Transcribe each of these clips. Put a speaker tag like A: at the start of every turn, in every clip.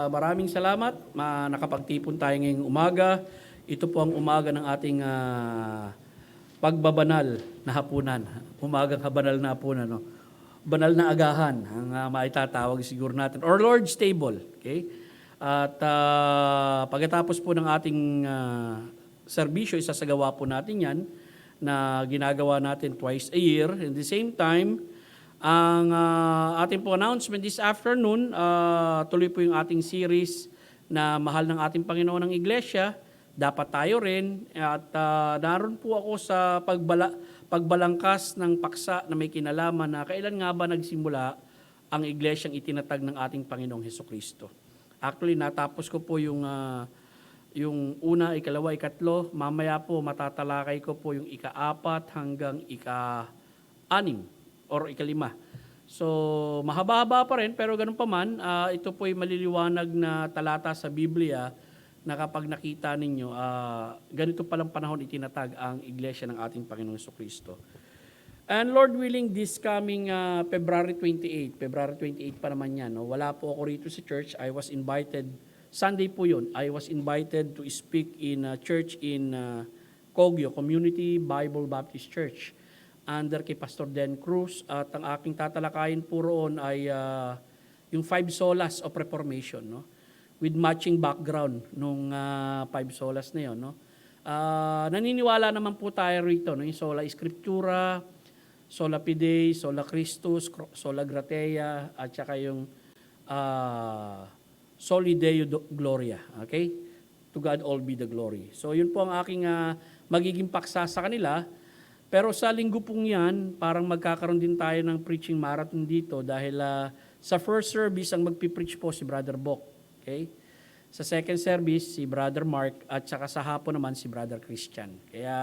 A: Maraming salamat. Nakapagtipon tayo ngayong umaga. Ito po ang umaga ng ating pagbabanal na hapunan. Umagang habanal na hapunan. No? Banal na agahan ang maitatawag siguro natin. Or Lord's Table. Okay? At pagkatapos po ng ating serbisyo, isasagawa po natin yan na ginagawa natin twice a year. At the same time, ang ating po announcement this afternoon, tuloy po yung ating series na Mahal ng ating Panginoon ng Iglesia. Dapat tayo rin. At naroon po ako sa pagbalangkas ng paksa na may kinalaman na kailan nga ba nagsimula ang iglesyang itinatag ng ating Panginoong Hesukristo. Actually, natapos ko po yung una, ikalawa, ikatlo. Mamaya po matatalakay ko po yung ika-4 hanggang ika-6 or ika-5. So, mahaba-haba pa rin, pero ganun pa man, ito po ay maliliwanag na talata sa Biblia na kapag nakita ninyo, ganito palang panahon itinatag ang iglesia ng ating Panginoong Jesucristo. And Lord willing, this coming February 28 pa naman yan. No? Wala po ako rito sa church. I was invited, Sunday po yun, I was invited to speak in a church in Kogyo, Community Bible Baptist Church, under kay Pastor Dan Cruz. At ang aking tatalakayin po roon ay yung 5 solas of Reformation, no? With matching background nung 5 solas na yun. No? Naniniwala naman po tayo rito, no? Yung sola Scriptura, sola Fidei, sola Christus, sola Gratia, at saka yung Soli Deo Gloria. Okay? To God all be the glory. So yun po ang aking magiging paksa sa kanila. Pero sa linggo pong yan, parang magkakaroon din tayo ng preaching marathon dito dahil sa first service, ang magpipreach po si Brother Bok. Okay? Sa second service, si Brother Mark, at saka sa hapon naman si Brother Christian. Kaya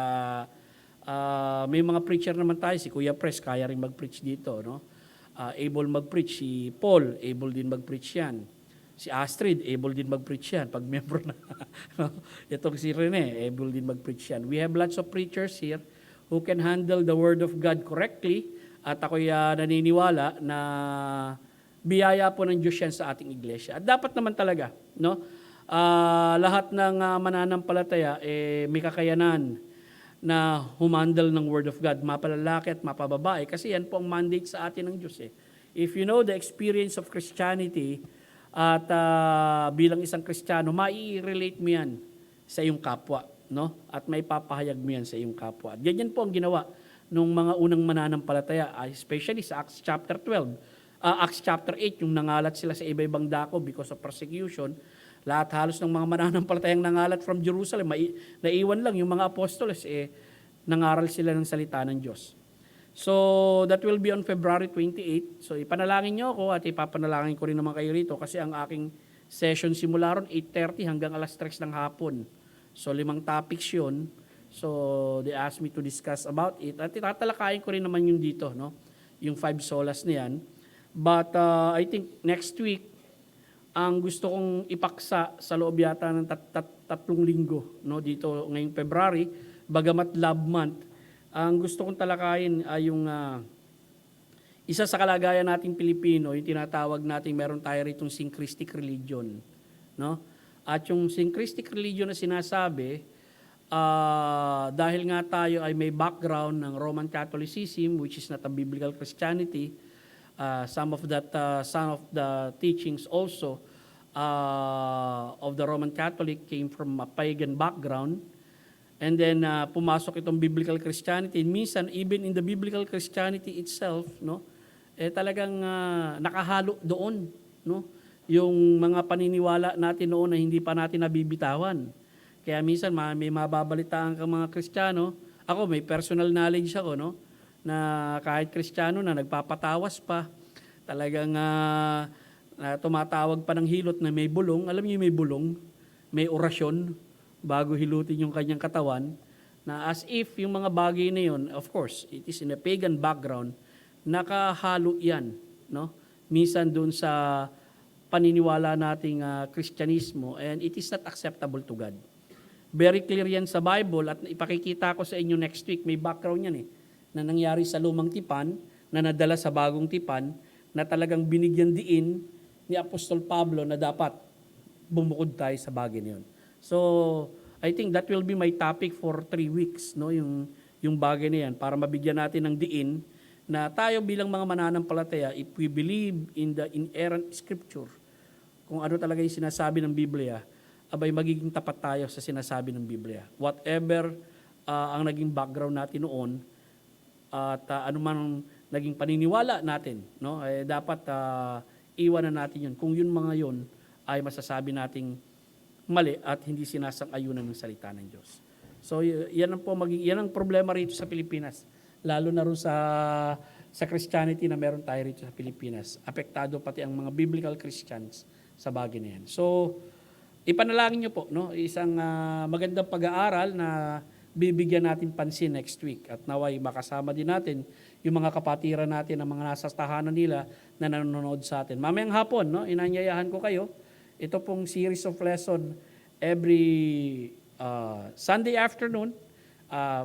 A: may mga preacher naman tayo, si Kuya Pres, kaya rin mag-preach dito. No? Able mag-preach, si Paul, able din mag-preach yan. Si Astrid, able din mag-preach yan. Pag member na, itong si Rene, able din mag-preach yan. We have lots of preachers here who can handle the Word of God correctly, at ako'y naniniwala na biyaya po ng Diyos yan sa ating iglesia. At dapat naman talaga, no? Lahat ng mananampalataya may kakayanan na humandle ng Word of God, mapalalaki at mapababae, kasi yan po ang mandate sa atin ng Diyos. If you know the experience of Christianity, at bilang isang Kristiyano, mai-relate mo yan sa iyong kapwa. No? At may papahayag mo yan sa iyong kapwa. Ganyan po ang ginawa nung mga unang mananampalataya, especially sa Acts chapter 12. Acts chapter 8, yung nangalat sila sa iba-ibang dako because of persecution. Lahat halos ng mga mananampalatayang nangalat from Jerusalem, naiwan lang yung mga apostoles, nangaral sila ng salita ng Diyos. So, that will be on February 28. So, ipanalangin nyo ako at ipapanalangin ko rin naman kayo rito kasi ang aking session simula ron 8:30 hanggang alas 3 ng hapon. So, 5 topics yun. So, they asked me to discuss about it. At itatalakayin ko rin naman yung dito, no? Yung 5 solas na yan. But I think next week, ang gusto kong ipaksa sa loob yata ng 3 linggo, no? Dito ngayong February, bagamat Love Month, ang gusto kong talakayin ay yung isa sa kalagayan nating Pilipino, yung tinatawag natin, meron tayo ritong syncretic religion, no? At yung syncretic religion na sinasabi, dahil nga tayo ay may background ng Roman Catholicism, which is not a biblical Christianity, some of the teachings also of the Roman Catholic came from a pagan background, and then pumasok itong biblical Christianity. Minsan, even in the biblical Christianity itself, no, talagang nakahalo doon, no? Yung mga paniniwala natin noon na hindi pa natin nabibitawan. Kaya minsan may mababalitaan kang mga Kristiyano. Ako, may personal knowledge ako, no? Na kahit Kristiyano na nagpapatawas pa, talagang tumatawag pa ng hilot na may bulong. Alam niyo may bulong, may orasyon bago hilutin yung kanyang katawan. Na as if yung mga bagay na yun, of course, it is in a pagan background, nakahalo yan, no? Minsan doon sa paniniwala nating Kristyanismo, and it is not acceptable to God. Very clear yan sa Bible, at ipakikita ko sa inyo next week, may background yan na nangyari sa lumang tipan, na nadala sa bagong tipan, na talagang binigyan diin ni Apostol Pablo na dapat bumukod tayo sa bagay na yun. So, I think that will be my topic for 3 weeks, no? Yung bagay na yan, para mabigyan natin ng diin na tayo bilang mga mananampalataya, if we believe in the inerrant scripture, kung ano talaga yung sinasabi ng Biblia, abay magiging tapat tayo sa sinasabi ng Biblia. Whatever ang naging background natin noon, at anuman naging paniniwala natin, no? Dapat iwanan natin yun. Kung yun mga yun ay masasabi nating mali at hindi sinasang-ayunan ng salita ng Diyos. So yan ang problema rito sa Pilipinas. Lalo na rin sa Christianity na meron tayo rito sa Pilipinas. Apektado pati ang mga biblical Christians sa bagay na yan. So ipanalangin niyo po, no? Isang magandang pag-aaral na bibigyan natin pansin next week at naway makasama din natin yung mga kapatiran natin, ang mga nasa tahanan nila na nanonood sa atin. Mamayang hapon, no? Inanyayahan ko kayo. Ito pong series of lesson every Sunday afternoon.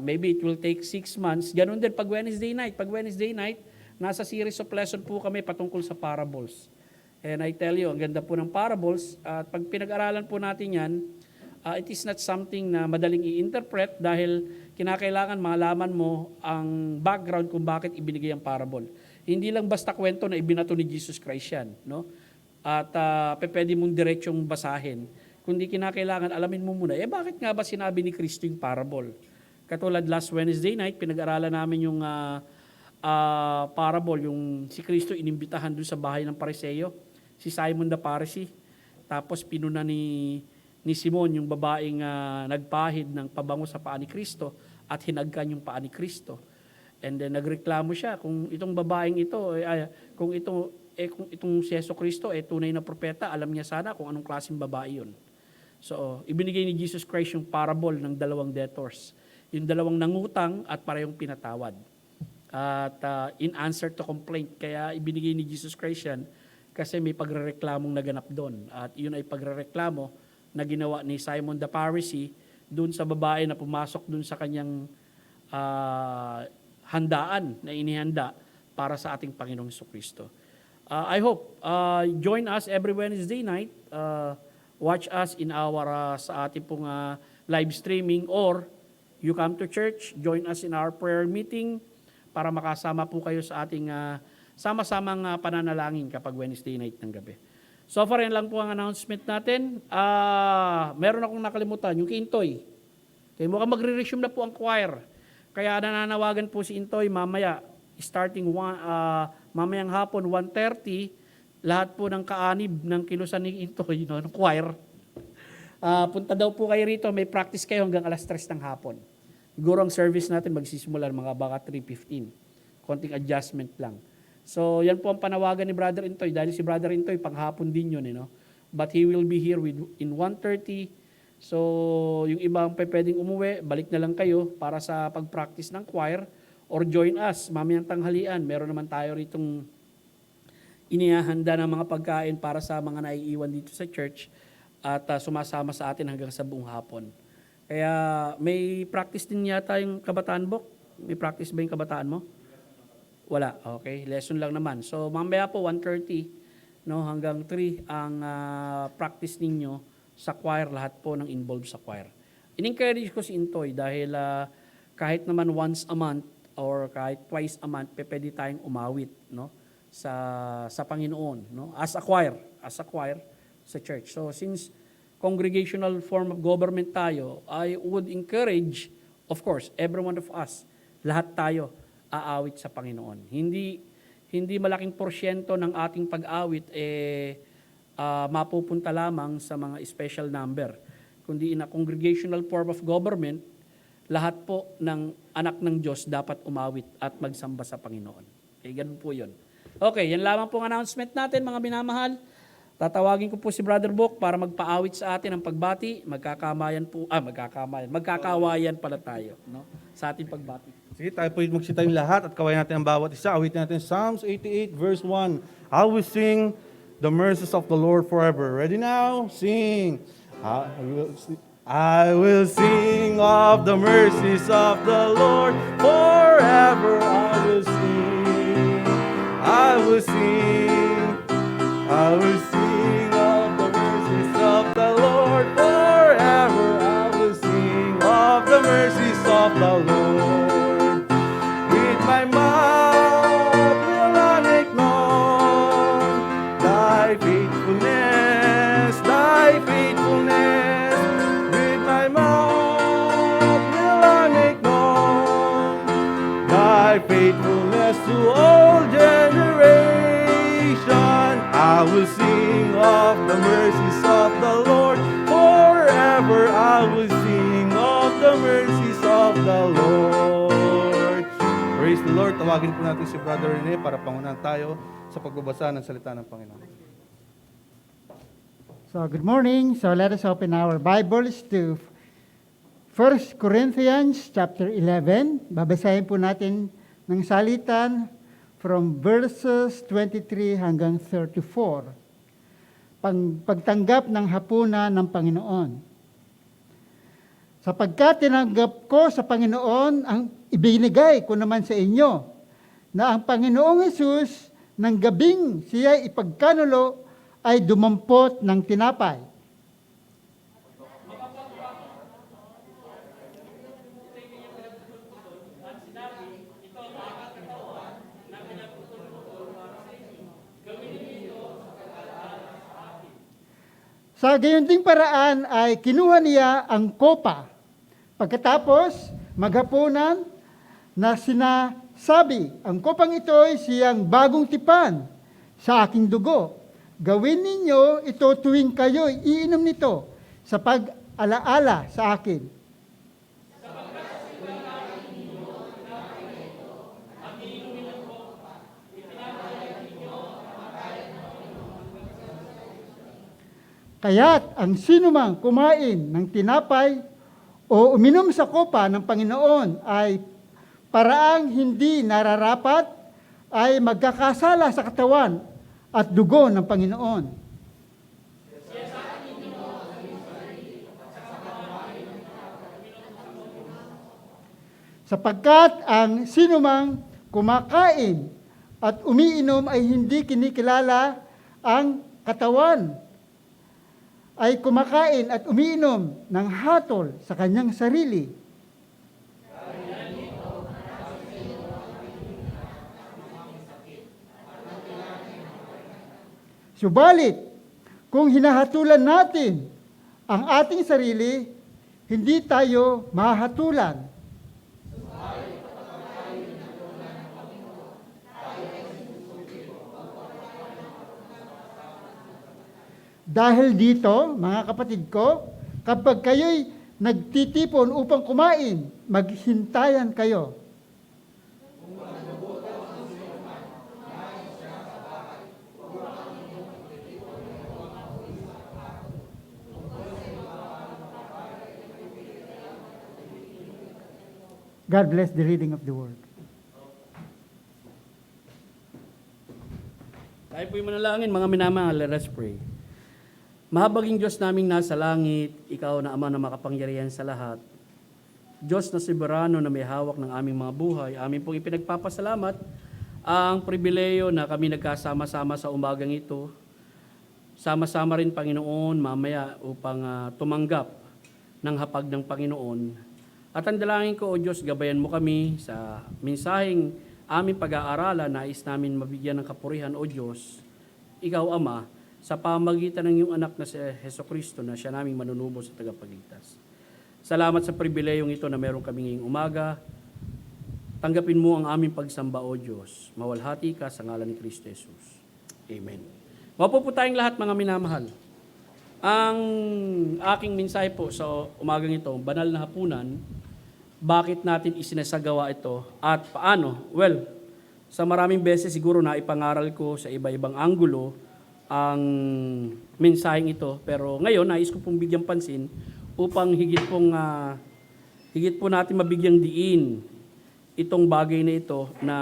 A: Maybe it will take 6 months. Ganun din pag Wednesday night. Pag Wednesday night, nasa series of lesson po kami patungkol sa parables. And I tell you, ang ganda po ng parables. At pag pinag-aralan po natin yan, it is not something na madaling i-interpret dahil kinakailangan malaman mo ang background kung bakit ibinigay ang parable. Hindi lang basta kwento na ibinato ni Jesus Christ yan, no? At pwede mong diretsyong basahin. Kundi kinakailangan alamin mo muna, bakit nga ba sinabi ni Kristo yung parable? Katulad last Wednesday night, pinag-aralan namin yung parable, yung si Kristo inimbitahan doon sa bahay ng Pariseo, si Simon the Pharisee. Tapos pinuna ni Simon, yung babaeng nagpahid ng pabango sa paa ni Kristo at hinagkan yung paa ni Kristo. And then nagreklamo siya kung itong babaeng ito, kung itong si Yeso Kristo tunay na propeta, alam niya sana kung anong klaseng babae yun. So, ibinigay ni Jesus Christ yung parable ng 2 debtors. Yung 2 nangutang at parehong pinatawad. At in answer to complaint, kaya ibinigay ni Jesus Christ yan kasi may pagrereklamong naganap doon. At yun ay pagrereklamo na ginawa ni Simon the Pharisee doon sa babae na pumasok doon sa kanyang handaan na inihanda para sa ating Panginoong Jesucristo. I hope join us every Wednesday night. Watch us in our sa ating pong live streaming, or you come to church, join us in our prayer meeting para makasama po kayo sa ating sama-samang pananalangin kapag Wednesday night ng gabi. So far, yan lang po ang announcement natin. Meron akong nakalimutan, yung kay Intoy. Kaya mukhang magre-resume na po ang choir. Kaya nananawagan po si Intoy mamaya, starting mamayang hapon, 1:30, lahat po ng kaanib ng kilusan ni Intoy, ng choir. Punta daw po kayo rito, may practice kayo hanggang 3:00 ng hapon. Siguro ang service natin magsisimula mga baka 3:15. Konting adjustment lang. So, yan po ang panawagan ni Brother Intoy. Dahil si Brother Intoy, panghapon din yun, But he will be here in 1:30. So, yung iba ang pwedeng umuwi, balik na lang kayo para sa pag-practice ng choir or join us mamayang tanghalian. Meron naman tayo ritong inihahanda ng mga pagkain para sa mga naiiwan dito sa church at sumasama sa atin hanggang sa buong hapon. Kaya may practice din yata yung kabataan, Bok? May practice ba yung kabataan mo? Wala, okay. Lesson lang naman. So, mamaya po, 1:30, hanggang 3 ang practice ninyo sa choir, lahat po ng involved sa choir. In-encourage ko si Intoy dahil kahit naman once a month or kahit twice a month, pwede tayong umawit, sa Panginoon, as a choir sa church. So, since congregational form of government tayo, I would encourage, of course, every one of us, lahat tayo, aawit sa Panginoon. Hindi malaking porsyento ng ating pag-awit mapupunta lamang sa mga special number. Kundi in a congregational form of government, lahat po ng anak ng Diyos dapat umawit at magsamba sa Panginoon. Okay, ganun po yun. Okay, yan lamang pong announcement natin, mga minamahal. Tatawagin ko po si Brother Book para magpaawit sa atin ng pagbati. Magkakawayan pala tayo, sa ating pagbati.
B: Sige, tayo po magsitayong lahat at kawayan natin ang bawat isa. Awitin natin Psalms 88 verse 1. I will sing the mercies of the Lord forever. Ready now? Sing. I will sing of the mercies of the Lord forever. I will sing. I will sing. I will sing of the mercies of the the mercies of the Lord. Forever I will sing of the mercies of the Lord. Praise the Lord. Tawagin po natin si Brother Rene para pangunahan tayo sa pagbabasa ng salita ng Panginoon.
C: So, good morning. So, let us open our Bibles to 1 Corinthians chapter 11. Babasahin po natin ng salitan from verses 23 hanggang 34. Pagtanggap ng hapunan ng Panginoon. Sapagkat tinanggap ko sa Panginoon ang ibinigay ko naman sa inyo, na ang Panginoong Hesus ng gabing siya ipagkanulo ay dumampot ng tinapay. Sa gayon ding paraan ay kinuha niya ang kopa. Pagkatapos, maghapunan na sinasabi, ang kopang ito ay siyang bagong tipan sa aking dugo. Gawin ninyo ito tuwing kayo iinom nito sa pag-alaala sa akin. Kaya't ang sinumang kumain ng tinapay o uminom sa kopa ng Panginoon ay paraang hindi nararapat ay magkakasala sa katawan at dugo ng Panginoon. Sapagkat ang sinumang kumakain at umiinom ay hindi kinikilala ang katawan, ay kumakain at umiinom ng hatol sa kanyang sarili. Subalit, kung hinahatulan natin ang ating sarili, hindi tayo mahatulan. Dahil dito, mga kapatid ko, kapag kayo'y nagtitipon upang kumain, maghintayan kayo. God bless the reading of the word.
A: Tayo po'y manalangin, mga minamahal, let us pray. Mahabaging Diyos naming nasa langit, Ikaw na Ama na makapangyarihan sa lahat. Diyos na soberano na may hawak ng aming mga buhay, amin pong ipinagpapasalamat ang pribileyo na kami nagkasama-sama sa umagang ito. Sama-sama rin, Panginoon, mamaya upang tumanggap ng hapag ng Panginoon. At ang dalangin ko, O Diyos, gabayan mo kami sa mensaheng aming pag-aaralan, nais namin mabigyan ng kapurihan, O Diyos, Ikaw, Ama, sa pamagitan ng iyong anak na si Hesukristo na siya naming manunubo sa tagapagligtas. Salamat sa pribileyong ito na meron kami ngayong umaga. Tanggapin mo ang aming pagsamba, O Diyos. Mawalhati ka sa ngalan ni Kristo Jesus. Amen. Mapo po tayong lahat, mga minamahal. Ang aking mensahe po sa umagang ito, banal na hapunan, bakit natin isinasagawa ito at paano? Well, sa maraming beses siguro na ipangaral ko sa iba-ibang anggulo ang mensaheng ito, pero ngayon nais ko pong bigyang pansin upang higit po natin mabigyang diin itong bagay na ito na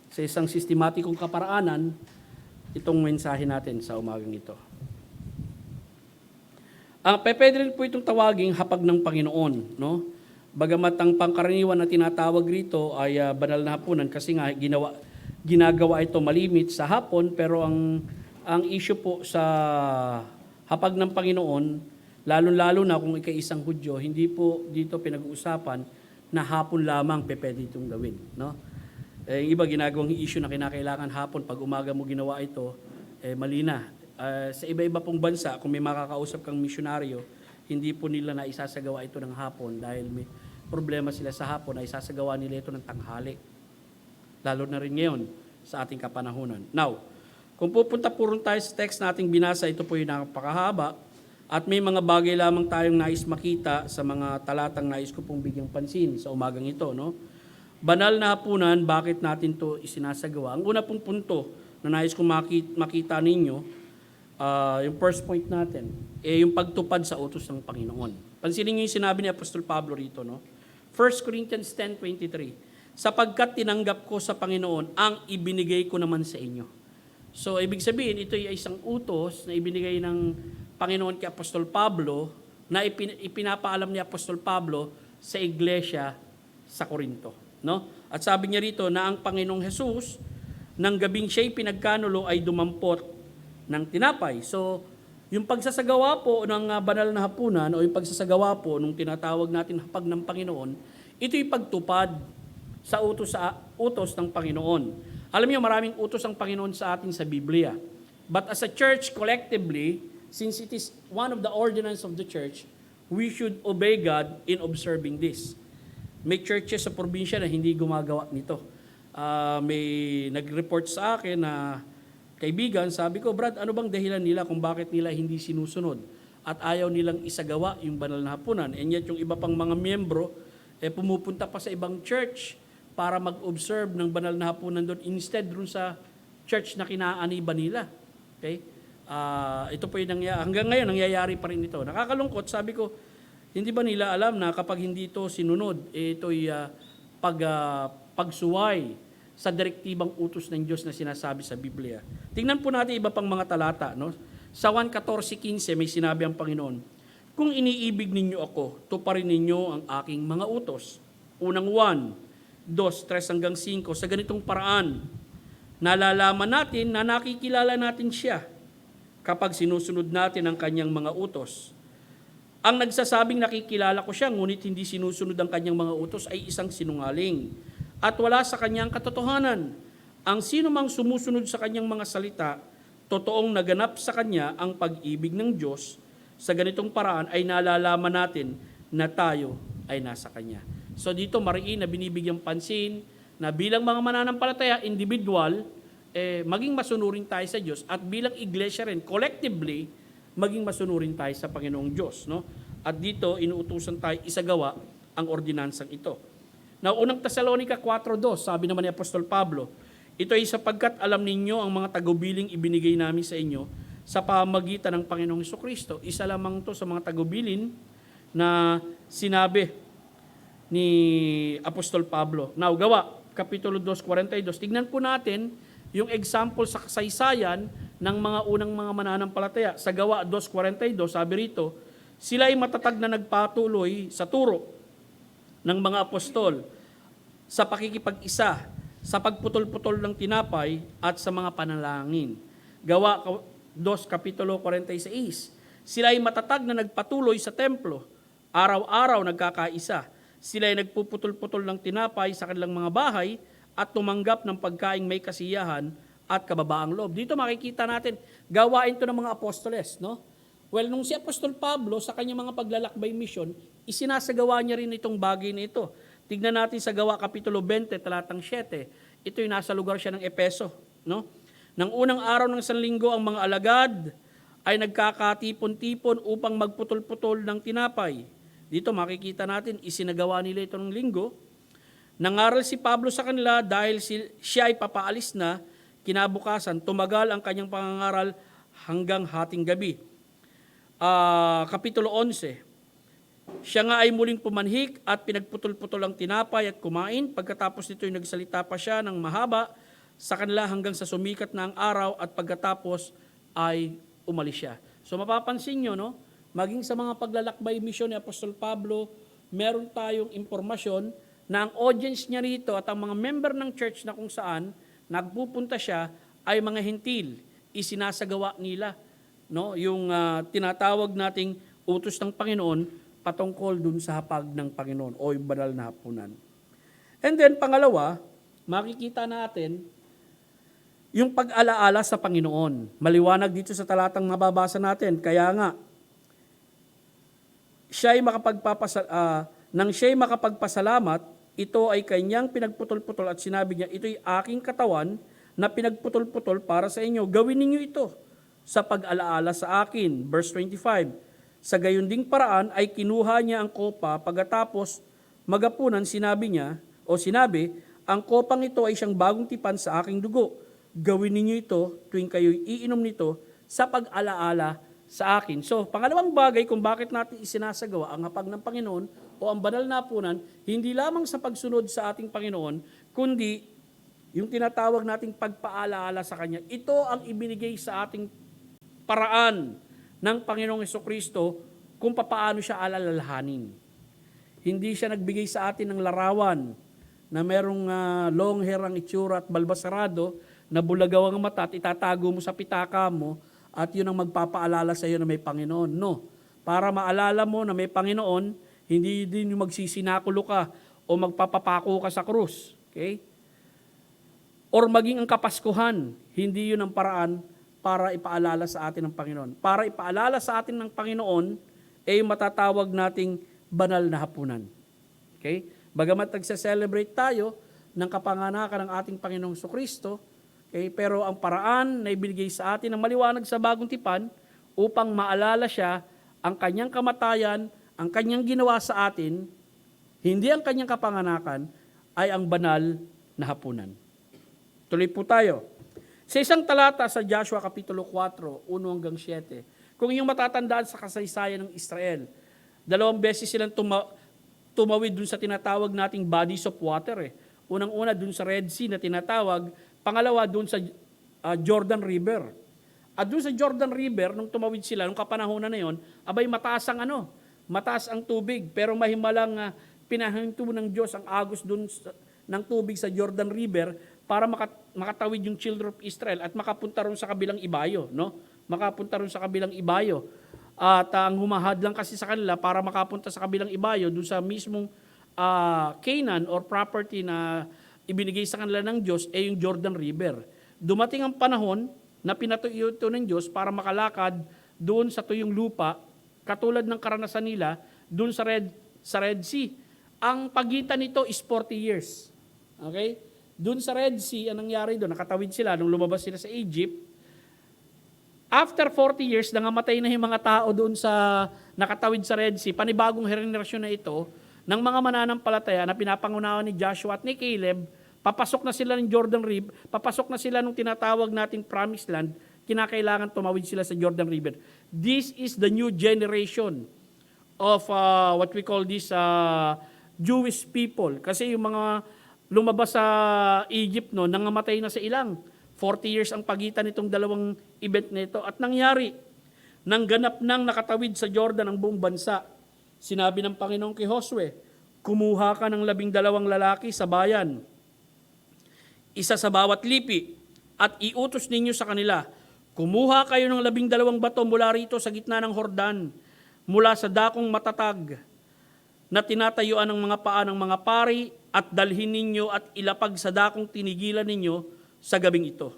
A: sa isang sistematikong kaparaanan itong mensahe natin sa umagang ito. Pwede rin po itong tawaging hapag ng Panginoon, no? Bagamat ang pangkaraniwan na tinatawag rito ay banal na hapunan kasi nga ginagawa ito malimit sa hapon, pero ang issue po sa hapag ng Panginoon, lalo-lalo na kung ika-isang Hudyo, hindi po dito pinag-uusapan na hapon lamang pwede itong gawin, no? Iba ginagawang issue na kinakailangan hapon, pag umaga mo ginawa ito, mali na. Sa iba-iba pong bansa, kung may makakausap kang misyonaryo, hindi po nila na isasagawa ito ng hapon dahil may problema sila sa hapon, ay isasagawa nila ito ng tanghali. Lalo na rin ngayon sa ating kapanahunan. Now, Kung pupunta po rin tayo sa text nating binasa, ito po yung napakahaba. At may mga bagay lamang tayong nais makita sa mga talatang nais ko pong bigyang pansin sa umagang ito. No? Banal na hapunan, bakit natin to isinasagawa? Ang una pong punto na nais kong makita ninyo, yung first point natin, yung pagtupad sa utos ng Panginoon. Pansinin niyo yung sinabi ni Apostol Pablo rito. No? 1 Corinthians 10:23, sapagkat tinanggap ko sa Panginoon ang ibinigay ko naman sa inyo. So, ibig sabihin, ito ay isang utos na ibinigay ng Panginoon kay Apostol Pablo na ipinapaalam ni Apostol Pablo sa iglesia sa Corinto. No? At sabi niya rito na ang Panginoong Jesus, nang gabing siya'y pinagkanulo ay dumampot ng tinapay. So, yung pagsasagawa po ng banal na hapunan o yung pagsasagawa po nung tinatawag natin hapag ng Panginoon, ito'y pagtupad sa utos ng Panginoon. Alam niyo, maraming utos ang Panginoon sa atin sa Biblia. But as a church collectively, since it is one of the ordinance of the church, we should obey God in observing this. May churches sa probinsya na hindi gumagawa nito. May nag-report sa akin na kaibigan, sabi ko, Brad, ano bang dahilan nila kung bakit nila hindi sinusunod at ayaw nilang isagawa yung banal na hapunan? And yet yung iba pang mga miyembro, pumupunta pa sa ibang church para mag-observe ng banal na hapunan doon instead doon sa church na kinaaniba nila. Okay? Ito po yung hanggang ngayon nangyayari pa rin ito. Nakakalungkot, sabi ko, hindi ba nila alam na kapag hindi ito sinunod, ito'y pagsuway sa direktibang utos ng Diyos na sinasabi sa Biblia. Tingnan po natin iba pang mga talata. No? Sa 1:14-15 may sinabi ang Panginoon, kung iniibig ninyo ako, tuparin ninyo ang aking mga utos. Unang 1, 2, 3-5, sa ganitong paraan, nalalaman natin na nakikilala natin siya kapag sinusunod natin ang kanyang mga utos. Ang nagsasabing nakikilala ko siya, ngunit hindi sinusunod ang kanyang mga utos ay isang sinungaling at wala sa kanyang katotohanan. Ang sino mang sumusunod sa kanyang mga salita, totoong naganap sa kanya ang pag-ibig ng Diyos. Sa ganitong paraan ay nalalaman natin na tayo ay nasa kanya. So dito mariin na binibigyang pansin na bilang mga mananampalataya, individual, maging masunurin tayo sa Diyos at bilang iglesia rin, collectively, maging masunurin tayo sa Panginoong Diyos. No? At dito, inuutusan tayo isagawa ang ordinansang ito. Now, unang Tesalonica 4:2, sabi naman ni Apostol Pablo, ito ay sapagkat alam ninyo ang mga tagubiling ibinigay namin sa inyo sa pamagitan ng Panginoong Jesucristo. Isa lamang to sa mga tagubilin na sinabi ni Apostol Pablo. Now, Gawa, Kapitulo 2:42, tignan po natin yung example sa kasaysayan ng mga unang mga mananampalataya. Sa Gawa 2:42, sabi rito, sila ay matatag na nagpatuloy sa turo ng mga apostol, sa pakikipag-isa, sa pagputol-putol ng tinapay at sa mga panalangin. Gawa 2:46, sila ay matatag na nagpatuloy sa templo, araw-araw nagkakaisa. Sila ay nagpuputol-putol ng tinapay sa kanilang mga bahay at tumanggap ng pagkaing may kasiyahan at kababaang loob. Dito makikita natin, gawain to ng mga apostoles, no? Well, nung si Apostol Pablo sa kanyang mga paglalakbay mission, isinasagawa niya rin itong bagay na ito. Tignan natin sa Gawa Kapitulo 20, talatang 7. Ito yung nasa lugar siya ng Epeso, no? Nang unang araw ng Sanlinggo, ang mga alagad ay nagkakatipon-tipon upang magputol-putol ng tinapay. Dito makikita natin, isinagawa nila ito ng linggo. Nangaral si Pablo sa kanila dahil siya ay papaalis na. Kinabukasan, tumagal ang kanyang pangangaral hanggang hating gabi. Kapitulo 11, siya nga ay muling pumanhik at pinagputol-putol ang tinapay at kumain. Pagkatapos nito ay nagsalita pa siya ng mahaba sa kanila hanggang sa sumikat na ang araw at pagkatapos ay umalis siya. So mapapansin nyo, no? Maging sa mga paglalakbay misyon ni Apostol Pablo, meron tayong impormasyon na ang audience niya rito at ang mga member ng church na kung saan nagpupunta siya ay mga hentil. Isinasagawa nila, no, yung tinatawag nating utos ng Panginoon patungkol dun sa hapag ng Panginoon o yung banal na hapunan. And then pangalawa, makikita natin yung pag-alaala sa Panginoon. Maliwanag dito sa talatang mababasa natin. Kaya nga, nang siya'y makapagpasalamat, ito ay kanyang pinagputol-putol at sinabi niya, ito'y aking katawan na pinagputol-putol para sa inyo. Gawin ninyo ito sa pag-alaala sa akin. Verse 25, sa gayon ding paraan ay kinuha niya ang kopa, pagkatapos magapunan sinabi, ang kopang ito ay siyang bagong tipan sa aking dugo. Gawin ninyo ito tuwing kayo'y iinom nito sa pag-alaala sa akin. So, pangalawang bagay kung bakit natin isinasagawa ang hapag ng Panginoon o ang banal na hapunan, hindi lamang sa pagsunod sa ating Panginoon, kundi yung tinatawag nating pagpaalaala sa Kanya. Ito ang ibinigay sa ating paraan ng Panginoong Hesukristo kung papaano siya alalalahanin. Hindi siya nagbigay sa atin ng larawan na merong long hair ang itsura at balbasarado, na bulagaw ang mata at itatago mo sa pitaka mo at yun ang magpapaalala sa iyo na may Panginoon. No. Para maalala mo na may Panginoon, hindi din yung magsisinakulo ka o magpapapako ka sa krus. Okay? Or maging ang Kapaskuhan, hindi yun ang paraan para ipaalala sa atin ng Panginoon. Para ipaalala sa atin ng Panginoon, ay matatawag nating banal na hapunan. Okay? Bagamat nagse-celebrate tayo ng kapanganakan ng ating Panginoong Kristo, okay, pero ang paraan na ibinigay sa atin ng maliwanag sa bagong tipan upang maalala siya ang kanyang kamatayan, ang kanyang ginawa sa atin, hindi ang kanyang kapanganakan, ay ang banal na hapunan. Tuloy po tayo. Sa isang talata sa Joshua Kapitulo 4, 1-7, kung inyong matatandaan sa kasaysayan ng Israel, 2 beses silang tumawid dun sa tinatawag nating bodies of water. Unang-una dun sa Red Sea na tinatawag, pangalawa dun sa Jordan River. At dun sa Jordan River, nung tumawid sila, nung kapanahonan na yon, abay mataas ang tubig, pero mahimalang pinahinto ng Diyos ang agos dun ng tubig sa Jordan River para makatawid yung children of Israel at makapunta ron sa kabilang ibayo, no? Makapunta ron sa kabilang ibayo. At ang humahad lang kasi sa kanila para makapunta sa kabilang ibayo dun sa mismong Canaan or property na ibinigay sa kanila ng Diyos ay yung Jordan River. Dumating ang panahon na pinatuyo ito ng Diyos para makalakad doon sa tuyong lupa, katulad ng karanasan nila doon sa Red Sea. Ang pagitan nito is 40 years. Okay? Doon sa Red Sea, anong nangyari doon? Nakatawid sila nung lumabas sila sa Egypt. After 40 years, nangamatay na yung mga tao doon sa nakatawid sa Red Sea. Panibagong henerasyon na ito, ng mga mananampalataya na pinapangunawa ni Joshua at ni Caleb, papasok na sila ng Jordan River, papasok na sila nung tinatawag nating Promised Land, kinakailangan tumawid sila sa Jordan River. This is the new generation of what we call this Jewish people. Kasi yung mga lumabas sa Egypt, no, nangamatay na sa ilang. 40 years ang pagitan nitong dalawang event na ito. At nangyari, nang ganap nang nakatawid sa Jordan ang buong bansa, sinabi ng Panginoon kay Josue, kumuha ka ng 12 lalaki sa bayan, isa sa bawat lipi, at iutos ninyo sa kanila, kumuha kayo ng 12 bato mula rito sa gitna ng Hordan, mula sa dakong matatag, na tinatayuan ng mga paa ng mga pari, at dalhin ninyo at ilapag sa dakong tinigilan ninyo sa gabing ito.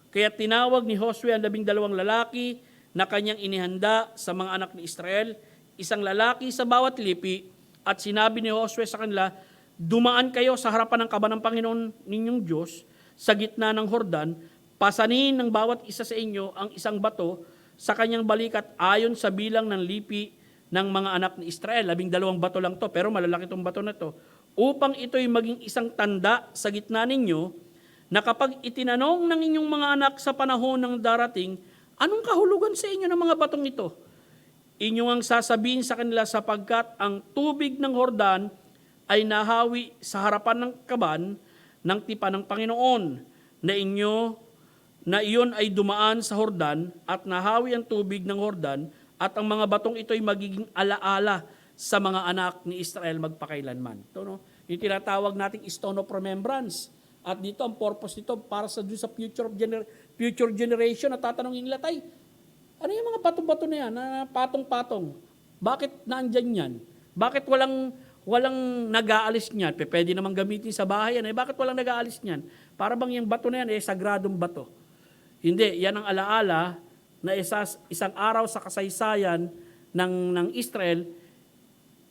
A: Kaya tinawag ni Josue ang 12 lalaki na kanyang inihanda sa mga anak ni Israel, isang lalaki sa bawat lipi, at sinabi ni Josue sa kanila, dumaan kayo sa harapan ng kaban ng Panginoon ninyong Diyos sa gitna ng Hordan, pasanin ng bawat isa sa inyo ang isang bato sa kanyang balikat ayon sa bilang ng lipi ng mga anak ni Israel. 12 bato lang to, pero malalaki itong bato na to, upang ito'y maging isang tanda sa gitna ninyo, na kapag itinanong ng inyong mga anak sa panahon ng darating, anong kahulugan sa inyo ng mga batong ito? Inyong ang sasabihin sa kanila, sapagkat ang tubig ng Hordan ay nahawi sa harapan ng kaban ng tipan ng Panginoon, na iyon ay dumaan sa Hordan at nahawi ang tubig ng Hordan, at ang mga batong ito ay magiging alaala sa mga anak ni Israel magpakailanman. Ito, no? Yung tinatawag nating stone of remembrance. At dito, ang purpose nito para sa future generation na tatanungin nila, tay, ano yung mga bato-bato na yan, na patong-patong? Bakit naandyan yan? Bakit walang nag-aalis niyan? Pwede namang gamitin sa bahay yan. Bakit walang nag-aalis niyan? Para bang yung bato na yan, sagradong bato. Hindi, yan ang alaala na isang araw sa kasaysayan ng Israel,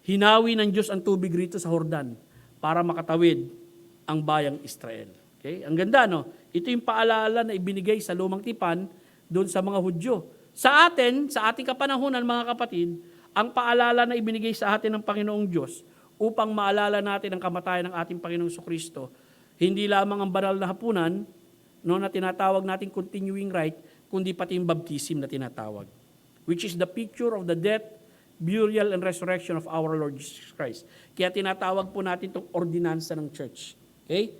A: hinawi ng Diyos ang tubig rito sa Hordan para makatawid ang bayang Israel. Okay? Ang ganda, no? Ito yung paalala na ibinigay sa lumang tipan doon sa mga Hudyo. Sa atin, sa ating kapanahunan, mga kapatid, ang paalala na ibinigay sa atin ng Panginoong Diyos upang maalala natin ang kamatayan ng ating Panginoong Kristo, hindi lamang ang banal na hapunan, no, na tinatawag nating continuing rite, kundi pati yung baptism na tinatawag, which is the picture of the death, burial, and resurrection of our Lord Jesus Christ. Kaya tinatawag po natin itong ordinansa ng church. Okay?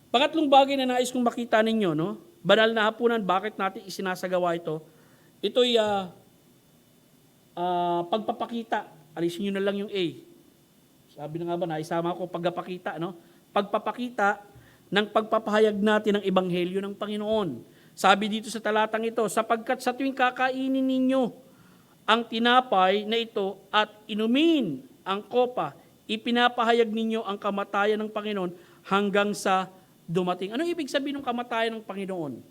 A: Pangatlong bagay na nais kong makita ninyo, no? Banal na hapunan, bakit natin isinasagawa ito? Ito'y pagpapakita. Alisin nyo na lang yung A. Sabi na nga ba, naisama ko pagpapakita, no? Pagpapakita ng pagpapahayag natin ng ebanghelyo ng Panginoon. Sabi dito sa talatang ito, sapagkat sa tuwing kakainin ninyo ang tinapay na ito at inumin ang kopa, ipinapahayag ninyo ang kamatayan ng Panginoon hanggang sa dumating. Ano ibig sabihin ng kamatayan ng Panginoon?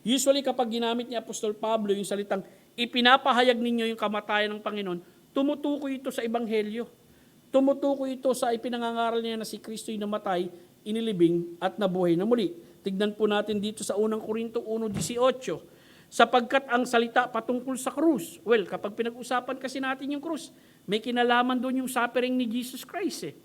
A: Usually kapag ginamit ni Apostol Pablo yung salitang ipinapahayag ninyo yung kamatayan ng Panginoon, tumutukoy ito sa ebanghelyo. Tumutukoy ito sa ipinangangaral niya na si Kristo'y namatay, inilibing at nabuhay na muli. Tignan po natin dito sa 1 Korinto 1:18. Sapagkat ang salita patungkol sa krus. Well, kapag pinag-usapan kasi natin yung krus, may kinalaman doon yung suffering ni Jesus Christ.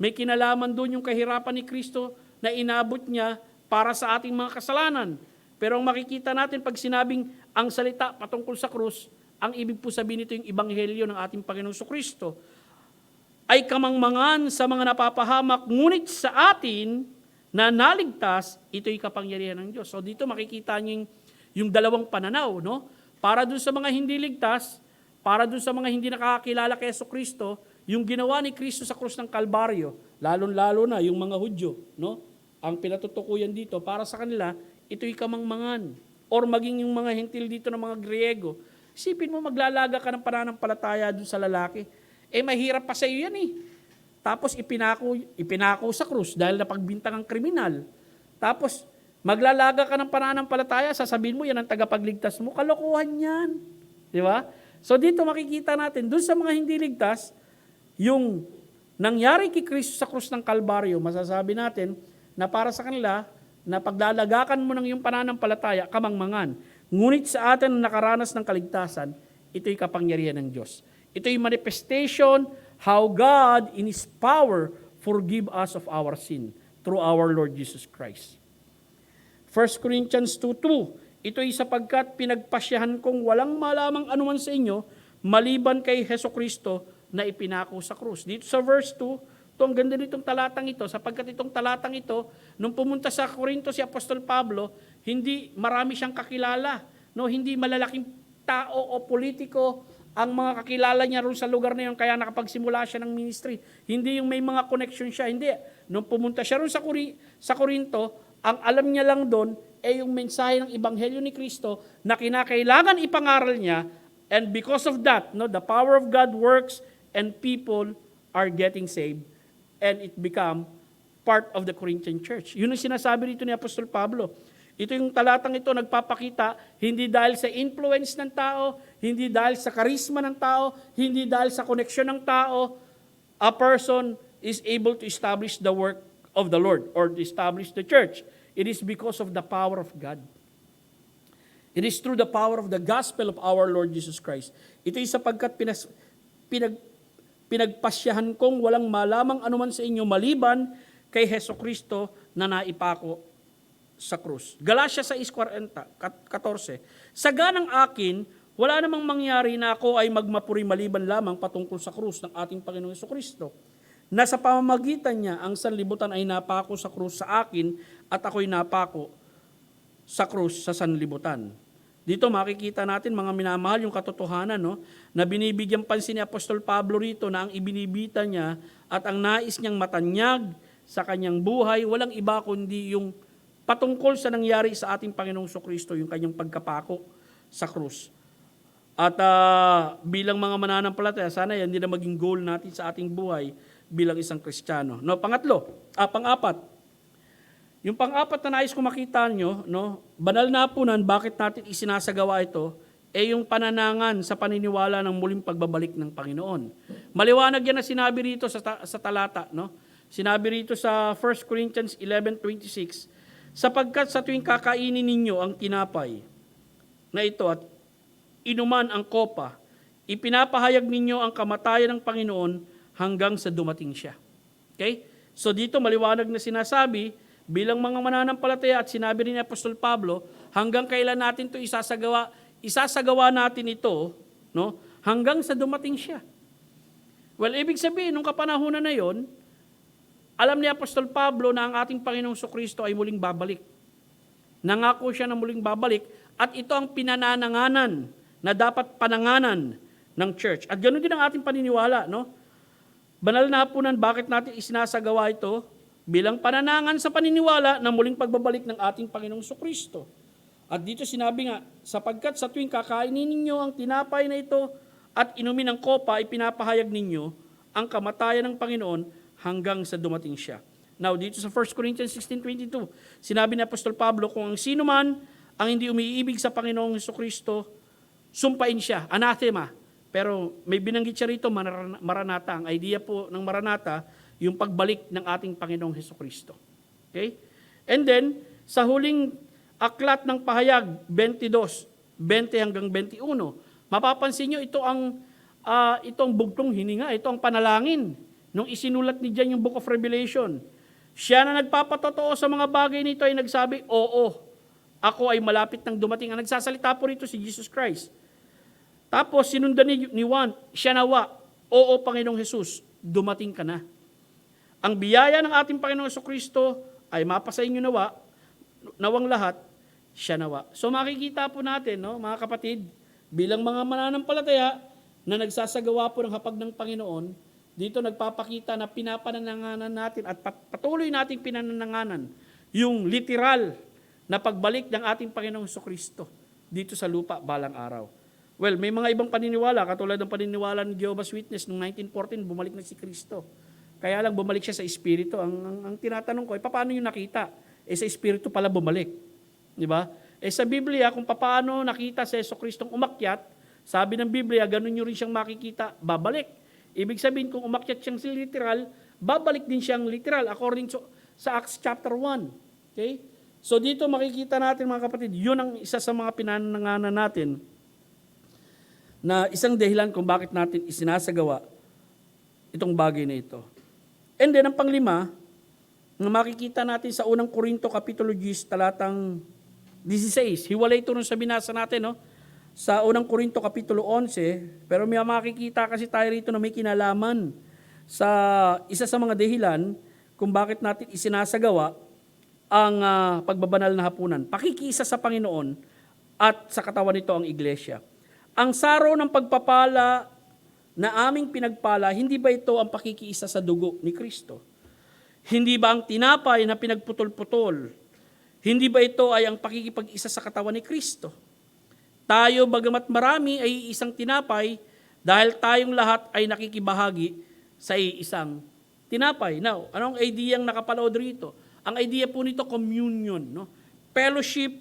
A: May kinalaman doon yung kahirapan ni Kristo na inabot niya para sa ating mga kasalanan. Pero ang makikita natin pag sinabing ang salita patungkol sa krus, ang ibig po sabihin nito yung ebanghelyo ng ating Panginoong Kristo, ay kamangmangan sa mga napapahamak, ngunit sa atin na naligtas, ito'y kapangyarihan ng Diyos. So dito makikita niyo yung dalawang pananaw, no? Para dun sa mga hindi ligtas, para dun sa mga hindi nakakakilala kay Jesucristo, yung ginawa ni Kristo sa krus ng Kalbaryo, lalong-lalo na yung mga Hudyo, no? Ang pinatutukuyan dito, para sa kanila, ito'y kamangmangan. Or maging yung mga hentil dito ng mga Griego, isipin mo, maglalaga ka ng pananampalataya dun sa lalaki. Mahirap pa sa iyo yan Tapos ipinako sa krus dahil napagbintang ang kriminal. Tapos maglalaga ka ng pananampalataya, sasabihin mo yan ang tagapagligtas mo. Kalokohan yan. Di ba? So dito makikita natin, dun sa mga hindi ligtas, yung nangyari kay Kristo sa krus ng Kalbaryo, masasabi natin na para sa kanila, na paglalagakan mo ng iyong pananampalataya, kamangmangan. Ngunit sa atin na nakaranas ng kaligtasan, ito'y kapangyarihan ng Diyos. Ito'y manifestation how God in His power forgive us of our sin through our Lord Jesus Christ. 1 Corinthians 2:2, ito'y sapagkat pinagpasyahan kong walang malamang anuman sa inyo maliban kay Hesukristo na ipinako sa krus. Dito sa verse 2, ang ganda nitong talatang ito, sapagkat itong talatang ito, nung pumunta sa Corinto si Apostol Pablo, hindi marami siyang kakilala, no? Hindi malalaking tao o politiko ang mga kakilala niya roon sa lugar na yun, kaya nakapagsimula siya ng ministry. Hindi yung may mga connection siya, hindi. Nung pumunta siya roon sa Corinto, ang alam niya lang doon ay yung mensahe ng Ebanghelyo ni Kristo na kinakailangan ipangaral niya, and because of that, no, the power of God works and people are getting saved, and it become part of the Corinthian church. Yun ang sinasabi rito ni Apostol Pablo. Ito yung talatang ito nagpapakita, hindi dahil sa influence ng tao, hindi dahil sa karisma ng tao, hindi dahil sa koneksyon ng tao, a person is able to establish the work of the Lord or to establish the church. It is because of the power of God. It is through the power of the gospel of our Lord Jesus Christ. Ito ay sapagkat pinagpasyahan kong walang malamang anuman sa inyo maliban kay Hesukristo na naipako sa krus. Galatia 6:14, sa ganang akin, wala namang mangyari na ako ay magmapuri maliban lamang patungkol sa krus ng ating Panginoong Jesucristo, na sa pamamagitan niya, ang sanlibutan ay napako sa krus sa akin at ako'y napako sa krus sa sanlibutan. Dito makikita natin, mga minamahal, yung katotohanan, no, na binibigyan pansin ni Apostol Pablo rito na ang ibinibita niya at ang nais niyang matanyag sa kanyang buhay, walang iba kundi yung patungkol sa nangyari sa ating Panginoong Jesucristo, yung kanyang pagkapako sa krus. At bilang mga mananampalataya, sana yan din na maging goal natin sa ating buhay bilang isang Kristiyano. No, pang-apat. Yung pang-apat na nais ko makita nyo, no, banal na hapunan, bakit natin isinasagawa ito, yung pananangan sa paniniwala ng muling pagbabalik ng Panginoon. Maliwanag yan na sinabi rito sa talata, no? Sinabi rito sa 1 Corinthians 11:26, Sapagkat sa tuwing kakainin ninyo ang tinapay na ito at inuman ang kopa, ipinapahayag ninyo ang kamatayan ng Panginoon hanggang sa dumating siya. Okay? So dito maliwanag na sinasabi, bilang mga mananampalataya at sinabi rin ni Apostol Pablo, hanggang kailan natin ito isasagawa natin ito, no? Hanggang sa dumating siya. Well, ibig sabihin, nung kapanahunan na yon, alam ni Apostol Pablo na ang ating Panginoong Kristo ay muling babalik. Nangako siya na muling babalik at ito ang pinanananganan na dapat pananganan ng church. At ganoon din ang ating paniniwala, no? Banal na hapunan, bakit natin isinasagawa ito? Bilang pananangan sa paniniwala na muling pagbabalik ng ating Panginoong Kristo. At dito sinabi nga, sapagkat sa tuwing kakainin ninyo ang tinapay na ito at inumin ang kopa, ipinapahayag ninyo ang kamatayan ng Panginoon hanggang sa dumating siya. Now, dito sa 1 Corinthians 16:22, sinabi ni Apostol Pablo, kung ang sino man ang hindi umiibig sa Panginoong Kristo, sumpain siya, anathema. Pero may binanggit siya rito, Maranatha. Ang idea po ng Maranatha, yung pagbalik ng ating Panginoong Kristo. Okay? And then, sa huling aklat ng pahayag, 22, 20 hanggang 21, mapapansin nyo, itong bugtong hininga, ito ang panalangin. Nung isinulat ni John yung Book of Revelation, siya na nagpapatotoo sa mga bagay nito ay nagsabi, oo, ako ay malapit nang dumating. Ang nagsasalita po rito si Jesus Christ. Tapos sinundan ni Juan, siya nawa, oo Panginoong Jesus, dumating ka na. Ang biyaya ng ating Panginoong Kristo ay mapasa inyo nawang lahat, siya nawa. So makikita po natin, no, mga kapatid, bilang mga mananampalataya na nagsasagawa po ng hapag ng Panginoon, dito nagpapakita na pinapanananganan natin at patuloy nating pinanananganan yung literal na pagbalik ng ating Panginoong Kristo dito sa lupa balang araw. Well, may mga ibang paniniwala, katulad ng paniniwala ng Jehovah's Witness noong 1914, bumalik na si Kristo. Kaya lang bumalik siya sa Espiritu. Ang tinatanong ko, paano yung nakita? Sa Espiritu pala bumalik. Di ba? Sa Biblia, kung paano nakita si Jesucristong umakyat, sabi ng Biblia, ganun nyo rin siyang makikita, babalik. Ibig sabihin, kung umakyat siyang literal, babalik din siyang literal according sa Acts chapter 1. Okay? So dito makikita natin mga kapatid, yun ang isa sa mga pinananganan natin na isang dahilan kung bakit natin isinasagawa itong bagay na ito. And then ang panglima, na makikita natin sa unang Korinto Kapitulo 10, talatang 16. Hiwalay ito nung sa binasa natin, no? Sa unang Korinto Kapitulo 11, pero may makikita kasi tayo rito na may kinalaman sa isa sa mga dahilan kung bakit natin isinasagawa ang pagbabanal na hapunan. Pakikiisa sa Panginoon at sa katawan nito ang iglesia. Ang saro ng pagpapala na aming pinagpala, hindi ba ito ang pakikiisa sa dugo ni Kristo? Hindi ba ang tinapay na pinagputol-putol, hindi ba ito ay ang pakikipag-isa sa katawan ni Kristo? Tayo, bagamat marami, ay isang tinapay dahil tayong lahat ay nakikibahagi sa isang tinapay. Now, anong idea ang nakapalood rito? Ang idea po nito, communion, no? Fellowship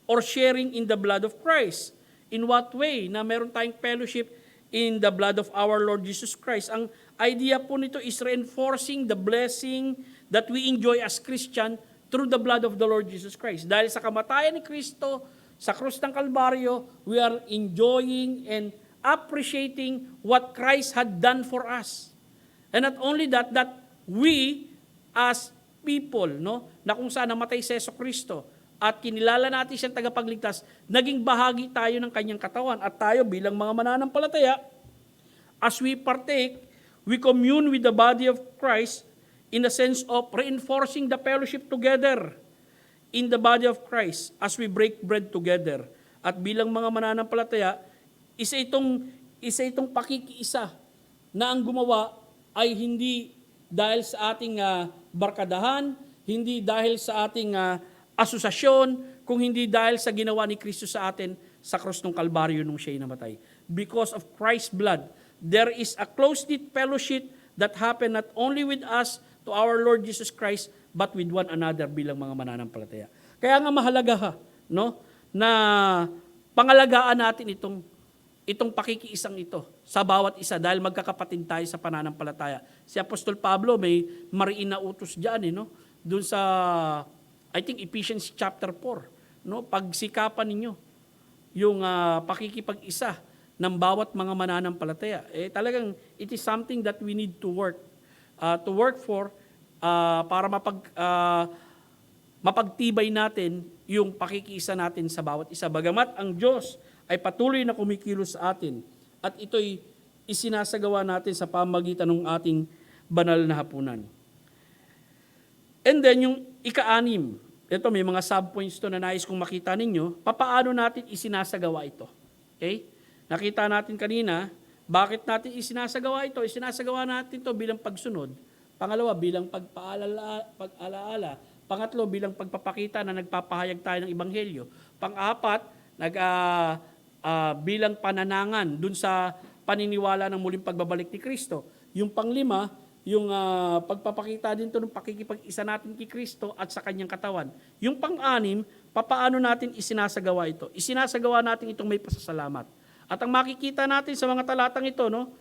A: or sharing in the blood of Christ. In what way? Na meron tayong fellowship in the blood of our Lord Jesus Christ. Ang idea po nito is reinforcing the blessing that we enjoy as Christian through the blood of the Lord Jesus Christ. Dahil sa kamatayan ni Kristo, sa krus ng Kalbaryo, we are enjoying and appreciating what Christ had done for us. And not only that we as people, no, na kung saan namatay si Jesucristo at kinilala natin siyang tagapagligtas, naging bahagi tayo ng kanyang katawan. At tayo bilang mga mananampalataya, as we partake, we commune with the body of Christ in the sense of reinforcing the fellowship together in the body of Christ as we break bread together. At bilang mga mananampalataya, isa itong pakikiisa na ang gumawa ay hindi dahil sa ating barkadahan, hindi dahil sa ating asosasyon, kung hindi dahil sa ginawa ni Kristo sa atin sa krus ng Kalbaryo nung siya'y namatay. Because of Christ's blood, there is a close-knit fellowship that happened not only with us to our Lord Jesus Christ, but with one another bilang mga mananampalataya. Kaya nga mahalaga no, na pangalagaan natin itong pakikiisang ito sa bawat isa dahil magkakapatid tayo sa pananampalataya. Si Apostol Pablo may mariin na utos diyan, no? Doon sa I think Ephesians chapter 4, no? Pagsikapan ninyo yung pakikipag-isa ng bawat mga mananampalataya. Talagang it is something that we need to work for para mapagtibay natin yung pakikiisa natin sa bawat isa. Bagamat ang Diyos ay patuloy na kumikilos sa atin at ito'y isinasagawa natin sa pamagitan ng ating banal na hapunan. And then yung ika-6, ito may mga subpoints to na nais kong makita ninyo, papaano natin isinasagawa ito. Okay? Nakita natin kanina, bakit natin isinasagawa ito? Isinasagawa natin ito bilang pagsunod. Pangalawa, bilang pag-alaala. Pangatlo, bilang pagpapakita na nagpapahayag tayo ng Ebanghelyo. Pang-apat, bilang pananangan dun sa paniniwala ng muling pagbabalik ni Kristo. Yung pang-lima, yung pagpapakita din to ng pakikipag-isa natin kay Kristo at sa kanyang katawan. Yung pang-anim, papaano natin isinasagawa ito? Isinasagawa natin itong may pasasalamat. At ang makikita natin sa mga talatang ito, no?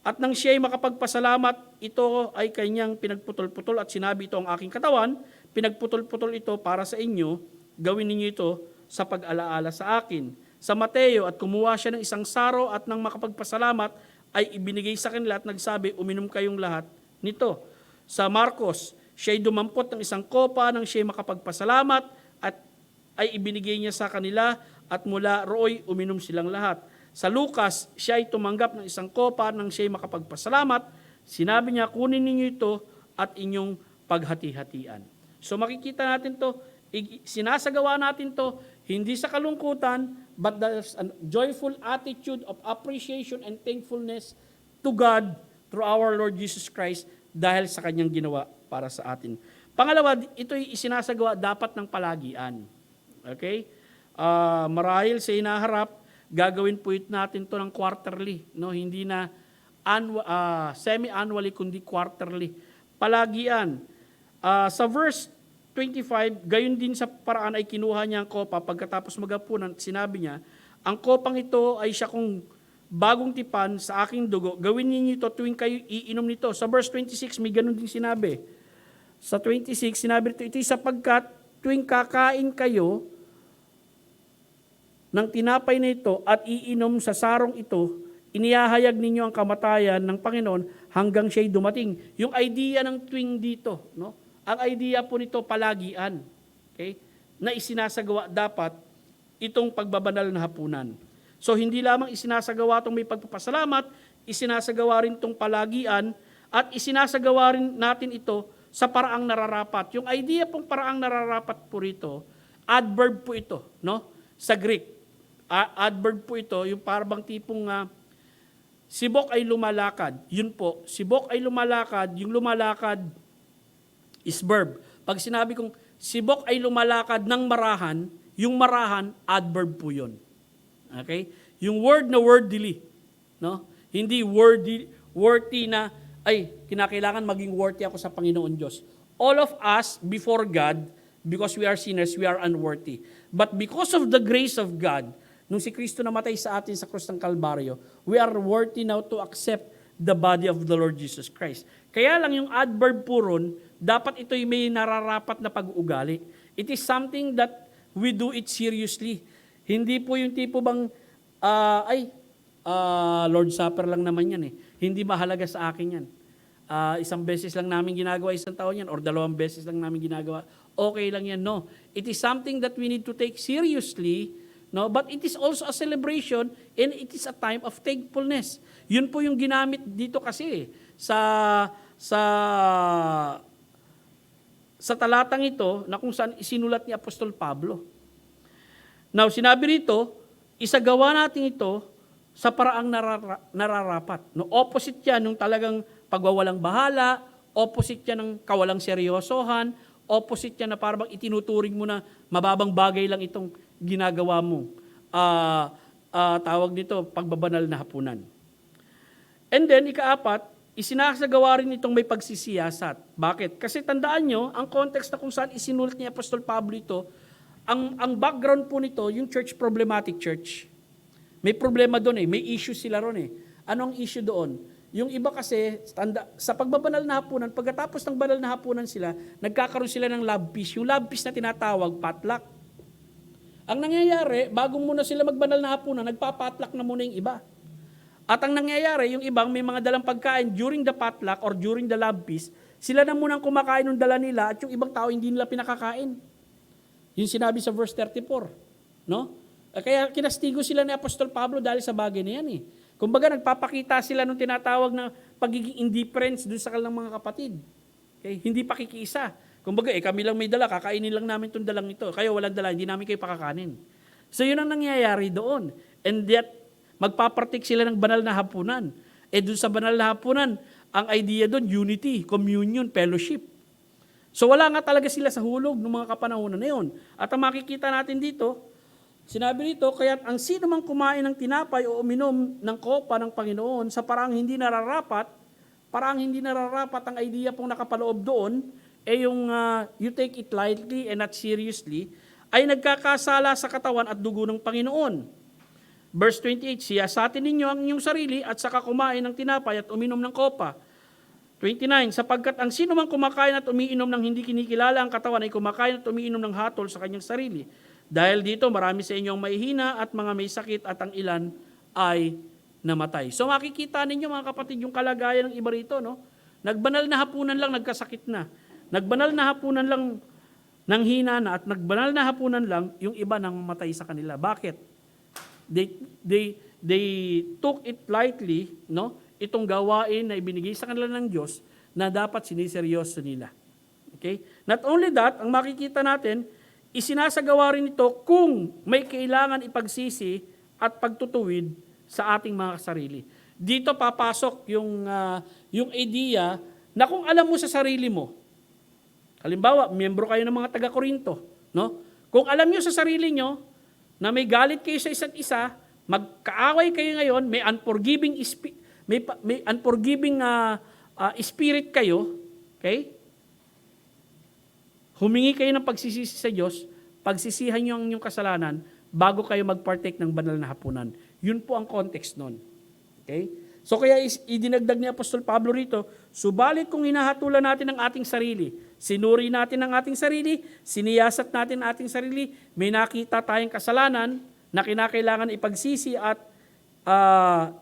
A: At nang siya'y makapagpasalamat, ito ay kanyang pinagputol-putol at sinabi, ito ang aking katawan, pinagputol-putol ito para sa inyo, gawin ninyo ito sa pag-alaala sa akin. Sa Mateo, at kumuha siya ng isang saro at nang makapagpasalamat, ay ibinigay sa kanila at nagsabi, uminom kayong lahat nito. Sa Marcos, siya'y dumampot ng isang kopa nang siya'y makapagpasalamat at ay ibinigay niya sa kanila at mula rooy uminom silang lahat. Sa Lucas, siya ay tumanggap ng isang kopa nang siya'y makapagpasalamat. Sinabi niya, kunin ninyo ito at inyong paghati-hatian. So makikita natin to, sinasagawa natin to, hindi sa kalungkutan, but there's a joyful attitude of appreciation and thankfulness to God through our Lord Jesus Christ dahil sa kanyang ginawa para sa atin. Pangalawa, ito'y isinasagawa dapat ng palagian. Okay? Marahil sa inaharap, gagawin po natin to ng quarterly, no? Hindi na semi-annually kundi quarterly. Palagian. Sa verse 25, gayon din sa paraan ay kinuha niya ang kopa pagkatapos maghapunan, sinabi niya, ang kopang ito ay siya kong bagong tipan sa aking dugo. Gawin niyo ito tuwing kayo iinom nito. Sa verse 26, may ganun din sinabi. Sa 26, sinabi ito sapagkat tuwing kakain kayo ng tinapay na ito at iinom sa sarong ito, inihahayag ninyo ang kamatayan ng Panginoon hanggang siya'y dumating. Yung idea ng tuwing dito, no? Ang idea po nito palagian, okay? Na isinasagawa dapat itong pagbabanal na hapunan. So hindi lamang isinasagawa itong may pagpapasalamat, isinasagawa rin itong palagian at isinasagawa rin natin ito sa paraang nararapat. Yung idea pong paraang nararapat po rito, adverb po ito, no? Sa Greek. Adverb po ito, yung parang tipong sibok ay lumalakad. Yun po, sibok ay lumalakad, yung lumalakad is verb. Pag sinabi kong sibok ay lumalakad ng marahan, yung marahan, adverb po yun. Okay? Yung word na wordily, no? Hindi worthy na, ay, kinakailangan maging worthy ako sa Panginoon Diyos. All of us, before God, because we are sinners, we are unworthy. But because of the grace of God, nung si Kristo namatay sa atin sa krus ng Kalbaryo, we are worthy now to accept the body of the Lord Jesus Christ. Kaya lang yung adverb po ron, dapat ito'y may nararapat na pag-uugali. It is something that we do it seriously. Hindi po yung tipo bang, Lord Supper lang naman yan eh. Hindi mahalaga sa akin yan. Isang beses lang namin ginagawa isang taon yan or 2 beses lang namin ginagawa. Okay lang yan, no. It is something that we need to take seriously, no, but it is also a celebration and it is a time of thankfulness. Yun po yung ginamit dito kasi sa talatang ito na kung saan isinulat ni Apostol Pablo. Now, sinabi rito, isagawa natin ito sa paraang nararapat. No, opposite yan ng talagang pagwawalang bahala, opposite yan ng kawalang seryosohan, opposite yan na parang itinuturing mo na mababang bagay lang itong ginagawa mo. Tawag nito, pagbabanal na hapunan. And then, ikaapat, isinasagawa rin itong may pagsisiyasat. Bakit? Kasi tandaan nyo, ang context na kung saan isinulat ni Apostol Pablo ito, ang background po nito, yung church problematic church. May problema doon eh, may issue sila ron eh. Anong issue doon? Yung iba kasi, sa pagbabanal na hapunan, pagkatapos ng banal na hapunan sila, nagkakaroon sila ng love feast. Yung love feast na tinatawag, potluck. Ang nangyayari, bago muna sila magbanal na hapunan, nagpa-potluck na muna yung iba. At ang nangyayari, yung ibang may mga dalang pagkain during the potluck or during the love feast, sila na munang kumakain ng dala nila at yung ibang tao hindi nila pinakakain. Yung sinabi sa verse 34. No? Kaya kinastigo sila ni Apostol Pablo dahil sa bagay na yan eh. Kumbaga nagpapakita sila nung tinatawag na pagiging indifference doon sa kanilang mga kapatid. Okay? Hindi pakikiisa. Kumbaga kami lang may dala, kakainin lang namin itong dalang ito. Kayo walang dala, hindi namin kayo pakakanin. So yun ang nangyayari doon. And yet, magpapartik sila ng banal na hapunan. Doon sa banal na hapunan, ang idea doon, unity, communion, fellowship. So wala nga talaga sila sa hulog ng mga kapanahonan na yun. At ang makikita natin dito, sinabi rito, kaya't ang sino mang kumain ng tinapay o uminom ng kopa ng Panginoon sa paraang hindi nararapat ang idea pong nakapaloob doon, yung you take it lightly and not seriously, ay nagkakasala sa katawan at dugo ng Panginoon. Verse 28, siyasatin ninyo ang inyong sarili at saka kumain ng tinapay at uminom ng kopa. 29, sapagkat ang sino mang kumakain at umiinom ng hindi kinikilala ang katawan ay kumakain at umiinom ng hatol sa kanyang sarili. Dahil dito, marami sa inyong mahihina at mga may sakit at ang ilan ay namatay. So makikita ninyo mga kapatid yung kalagayan ng iba rito. No? Nagbanal na hapunan lang, nagkasakit na. Nagbanal na hapunan lang, nanghina na. At nagbanal na hapunan lang, yung iba nang mamatay sa kanila. Bakit? They took it lightly, no? Itong gawain na ibinigay sa kanila ng Diyos na dapat siniseryoso nila. Okay? Not only that, ang makikita natin, isinasagawa rin ito kung may kailangan ipagsisi at pagtutuwid sa ating mga sarili. Dito papasok yung idea na kung alam mo sa sarili mo, halimbawa, miyembro kayo ng mga taga-Korinto, no? Kung alam nyo sa sarili nyo na may galit kayo sa isa't isa, magkaaway kayo ngayon, may unforgiving spirit kayo, okay? Humingi kayo ng pagsisisi sa Diyos, pagsisihan nyo ang inyong kasalanan bago kayo mag-partake ng banal na hapunan. Yun po ang context nun. Okay? So kaya idinagdag ni Apostol Pablo rito, subalit kung hinahatulan natin ang ating sarili, sinuri natin ang ating sarili, siniyasat natin ang ating sarili, may nakita tayong kasalanan na kinakailangan ipagsisi at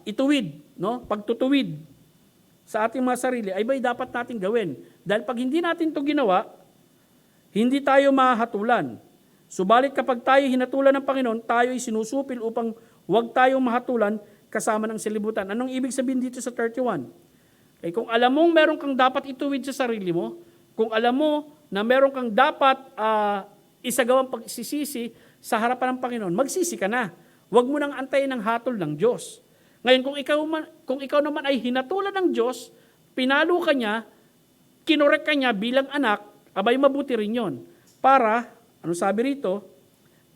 A: ituwid, no? Pagtutuwid sa ating mga sarili, ay ba'y dapat natin gawin? Dahil pag hindi natin ito ginawa, hindi tayo mahatulan. Subalit kapag tayo hinatulan ng Panginoon, tayo ay sinusupil upang huwag tayong mahatulan kasama ng silibutan. Anong ibig sabihin dito sa 31? Kung alam mong meron kang dapat ituwid sa sarili mo, kung alam mo na meron kang dapat isagawang pagsisisi sa harapan ng Panginoon, magsisi ka na. Huwag mo nang antayin ang hatol ng Diyos. Ngayon, kung ikaw naman ay hinatulan ng Diyos, pinalo ka niya, kinorek ka niya bilang anak, abay mabuti rin yun. Para, ano sabi rito,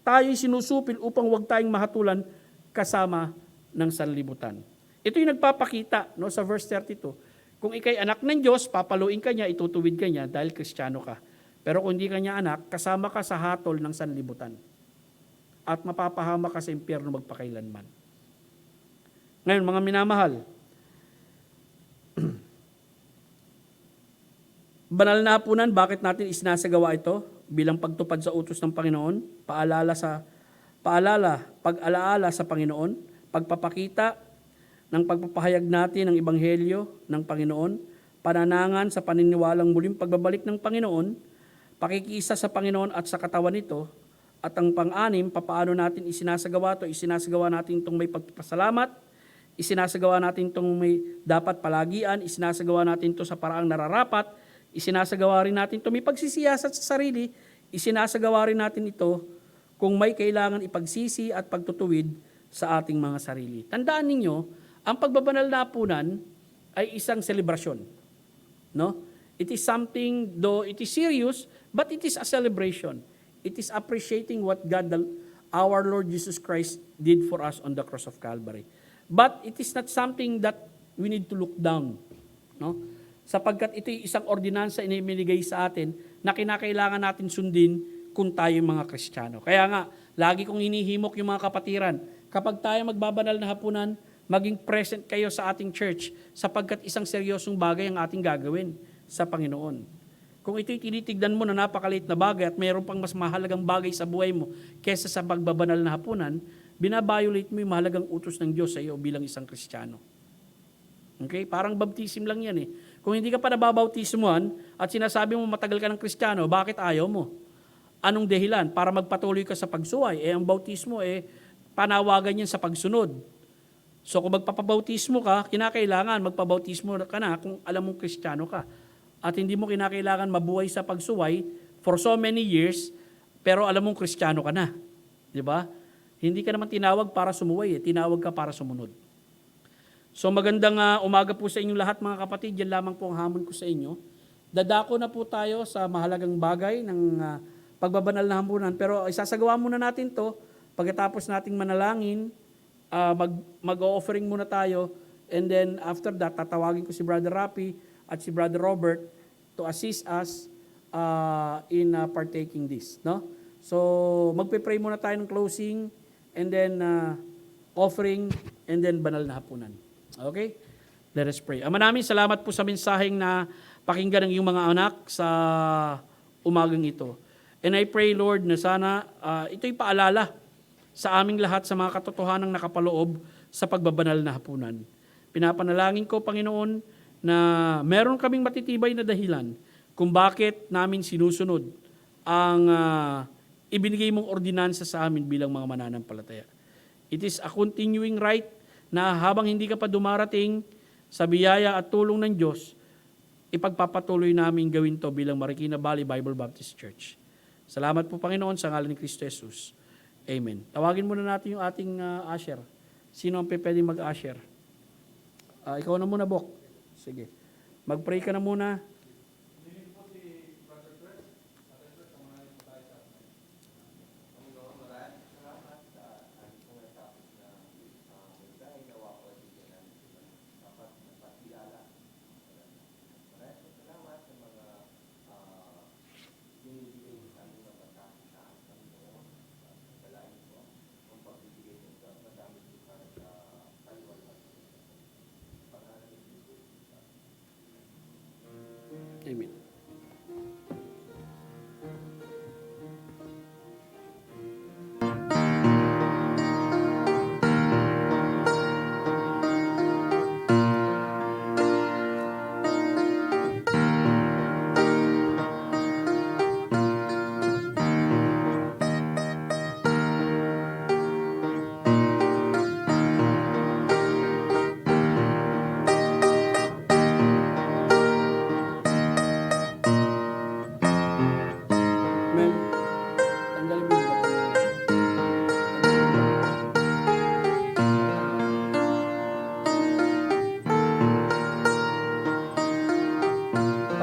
A: tayo'y sinusupil upang huwag tayong mahatulan kasama ng sanlibutan. Ito yung nagpapakita no, sa verse 32. Kung ikay anak ng Diyos, papaluin ka niya, itutuwid ka niya dahil Kristiyano ka. Pero kung hindi ka niya anak, kasama ka sa hatol ng sanlibutan. At mapapahama ka sa impyerno magpakailanman. Ngayon, mga minamahal, banal na hapunan, bakit natin isinasagawa ito bilang pagtupad sa utos ng Panginoon? Pag-alaala sa Panginoon, pagpapakita ng pagpapahayag natin ng Ebanghelyo ng Panginoon, pananangan sa paniniwalang muling pagbabalik ng Panginoon, pakikiisa sa Panginoon at sa katawan nito, at ang pang-anim, papaano natin isinasagawa ito? Isinasagawa natin itong may pagpapasalamat, isinasagawa natin itong may dapat palagian, isinasagawa natin ito sa paraang nararapat, isinasagawa rin natin ito may pagsisiyasat sa sarili, isinasagawa rin natin ito kung may kailangan ipagsisi at pagtutuwid sa ating mga sarili. Tandaan ninyo, ang pagbabanal na hapunan ay isang selebrasyon. No? It is something, though it is serious, but it is a celebration. It is appreciating what God, our Lord Jesus Christ, did for us on the cross of Calvary. But it is not something that we need to look down. No? Sapagkat ito ay isang ordinansa na iminigay sa atin na kinakailangan natin sundin kung tayo mga Kristiyano. Kaya nga, lagi kong hinihimok yung mga kapatiran, kapag tayo magbabanal na hapunan, maging present kayo sa ating church sapagkat isang seryosong bagay ang ating gagawin sa Panginoon. Kung ito'y tinitignan mo na napakaliit na bagay at mayroon pang mas mahalagang bagay sa buhay mo kesa sa pagbabanal na hapunan, binabiolate mo yung mahalagang utos ng Diyos sa iyo bilang isang Kristiyano. Okay? Parang baptism lang yan eh. Kung hindi ka pa nababautismuhan at sinasabi mo matagal ka ng Kristiyano, bakit ayaw mo? Anong dahilan? Para magpatuloy ka sa pagsuway. Ang bautismo panawagan yan sa pagsunod. So kung magpapabautismo ka, kinakailangan magpabautismo ka na kung alam mong Kristiyano ka. At hindi mo kinakailangan mabuhay sa pagsuway for so many years, pero alam mong Kristiyano ka na. Di ba? Hindi ka naman tinawag para sumuway, tinawag ka para sumunod. So magandang umaga po sa inyong lahat mga kapatid, yan lamang po ang hamon ko sa inyo. Dadako na po tayo sa mahalagang bagay ng pagbabanal na hapunan, pero isasagawa muna natin to pagkatapos nating manalangin, mag-offering muna tayo, and then after that, tatawagin ko si Brother Rapi at si Brother Robert to assist us in partaking this. No? So magpe-pray muna tayo ng closing, and then offering, and then banal na hapunan. Okay? Let us pray. Ama namin, salamat po sa mensaheng na pakinggan ng iyong mga anak sa umagang ito. And I pray, Lord, na sana ito'y paalala sa aming lahat sa mga katotohanang nakapaloob sa pagbabanal na hapunan. Pinapanalangin ko, Panginoon, na meron kaming matitibay na dahilan kung bakit namin sinusunod ang ibinigay mong ordinansa sa amin bilang mga mananampalataya. It is a continuing right na habang hindi ka pa dumarating sa biyaya at tulong ng Diyos, ipagpapatuloy namin gawin to bilang Marikina Valley Bible Baptist Church. Salamat po, Panginoon, sa ngalan ni Kristo Jesus. Amen. Tawagin muna natin yung ating usher. Sino ang pwedeng mag-usher? Ikaw na muna, Bok. Sige. Mag-pray ka na muna. Amen. Amen. Tanggalin mo yung bato.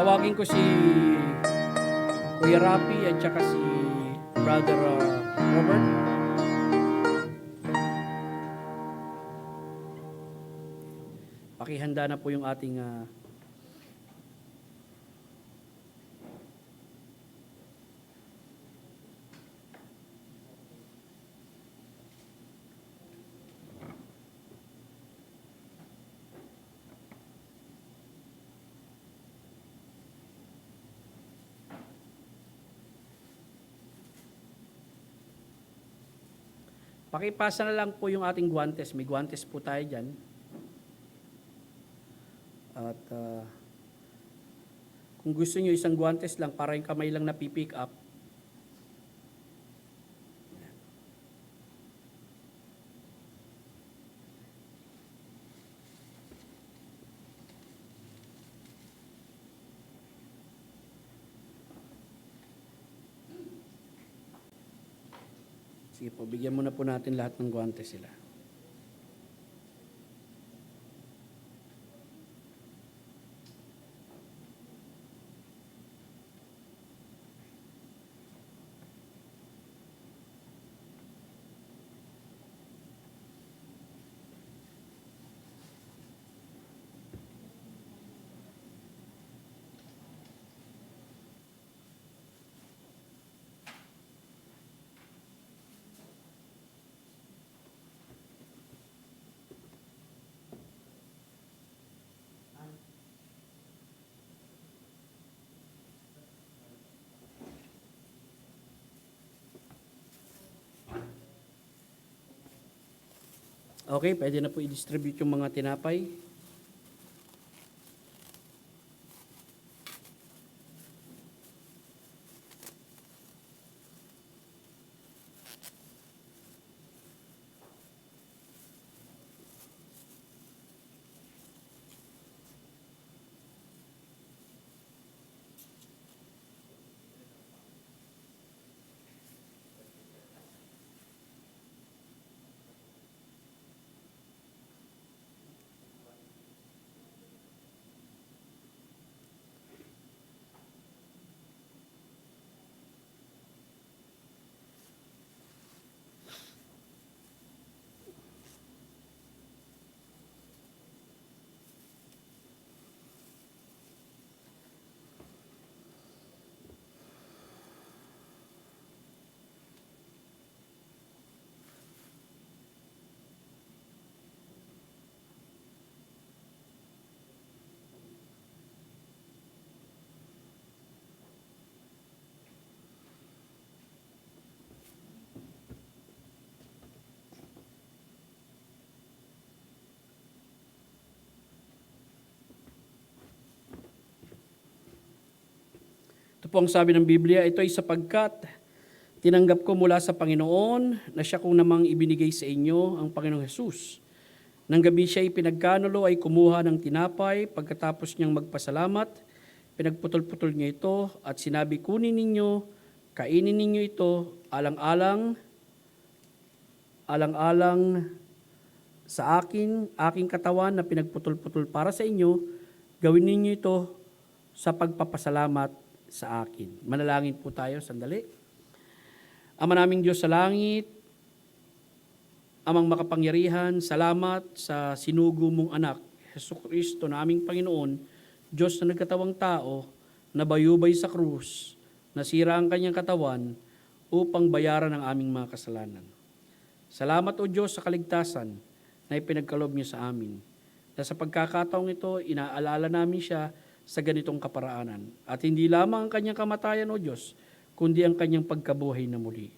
A: Tawagin ko si Kuya Rapi at saka si Brother Robert. Pakihanda na po yung ating pakipasa na lang po yung ating guantes. May guantes po tayo dyan. At kung gusto nyo isang guantes lang, para yung kamay lang na pipick up. Sige po, bigyan muna po natin lahat ng guantes sila. Okay, pwede na po i-distribute yung mga tinapay. Ito po ang sabi ng Biblia, ito ay sapagkat tinanggap ko mula sa Panginoon na siya kung namang ibinigay sa inyo ang Panginoong Hesus. Nang gabi siya pinagkanulo ay kumuha ng tinapay, pagkatapos niyang magpasalamat, pinagputol-putol niya ito at sinabi, kunin ninyo, kainin ninyo ito, alang-alang sa aking katawan na pinagputol-putol para sa inyo, gawin ninyo ito sa pagpapasalamat sa akin. Manalangin po tayo, sandali. Ama naming Diyos sa langit, Amang makapangyarihan, salamat sa sinugo mong anak, Jesucristo na aming Panginoon, Diyos na nagkatawang tao, na bayubay sa krus, nasira ang kanyang katawan upang bayaran ang aming mga kasalanan. Salamat o Diyos sa kaligtasan na ipinagkaloob niyo sa amin. Na sa pagkakataong ito, inaalala namin siya sa ganitong kaparaanan. At hindi lamang ang kanyang kamatayan o Diyos, kundi ang kanyang pagkabuhay na muli.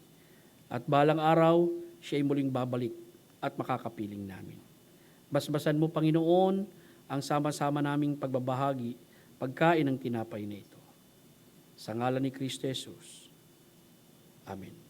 A: At balang araw, siya ay muling babalik at makakapiling namin. Basbasan mo, Panginoon, ang sama-sama naming pagbabahagi, pagkain ng tinapay na ito. Sa ngalan ni Kristo Jesus. Amen.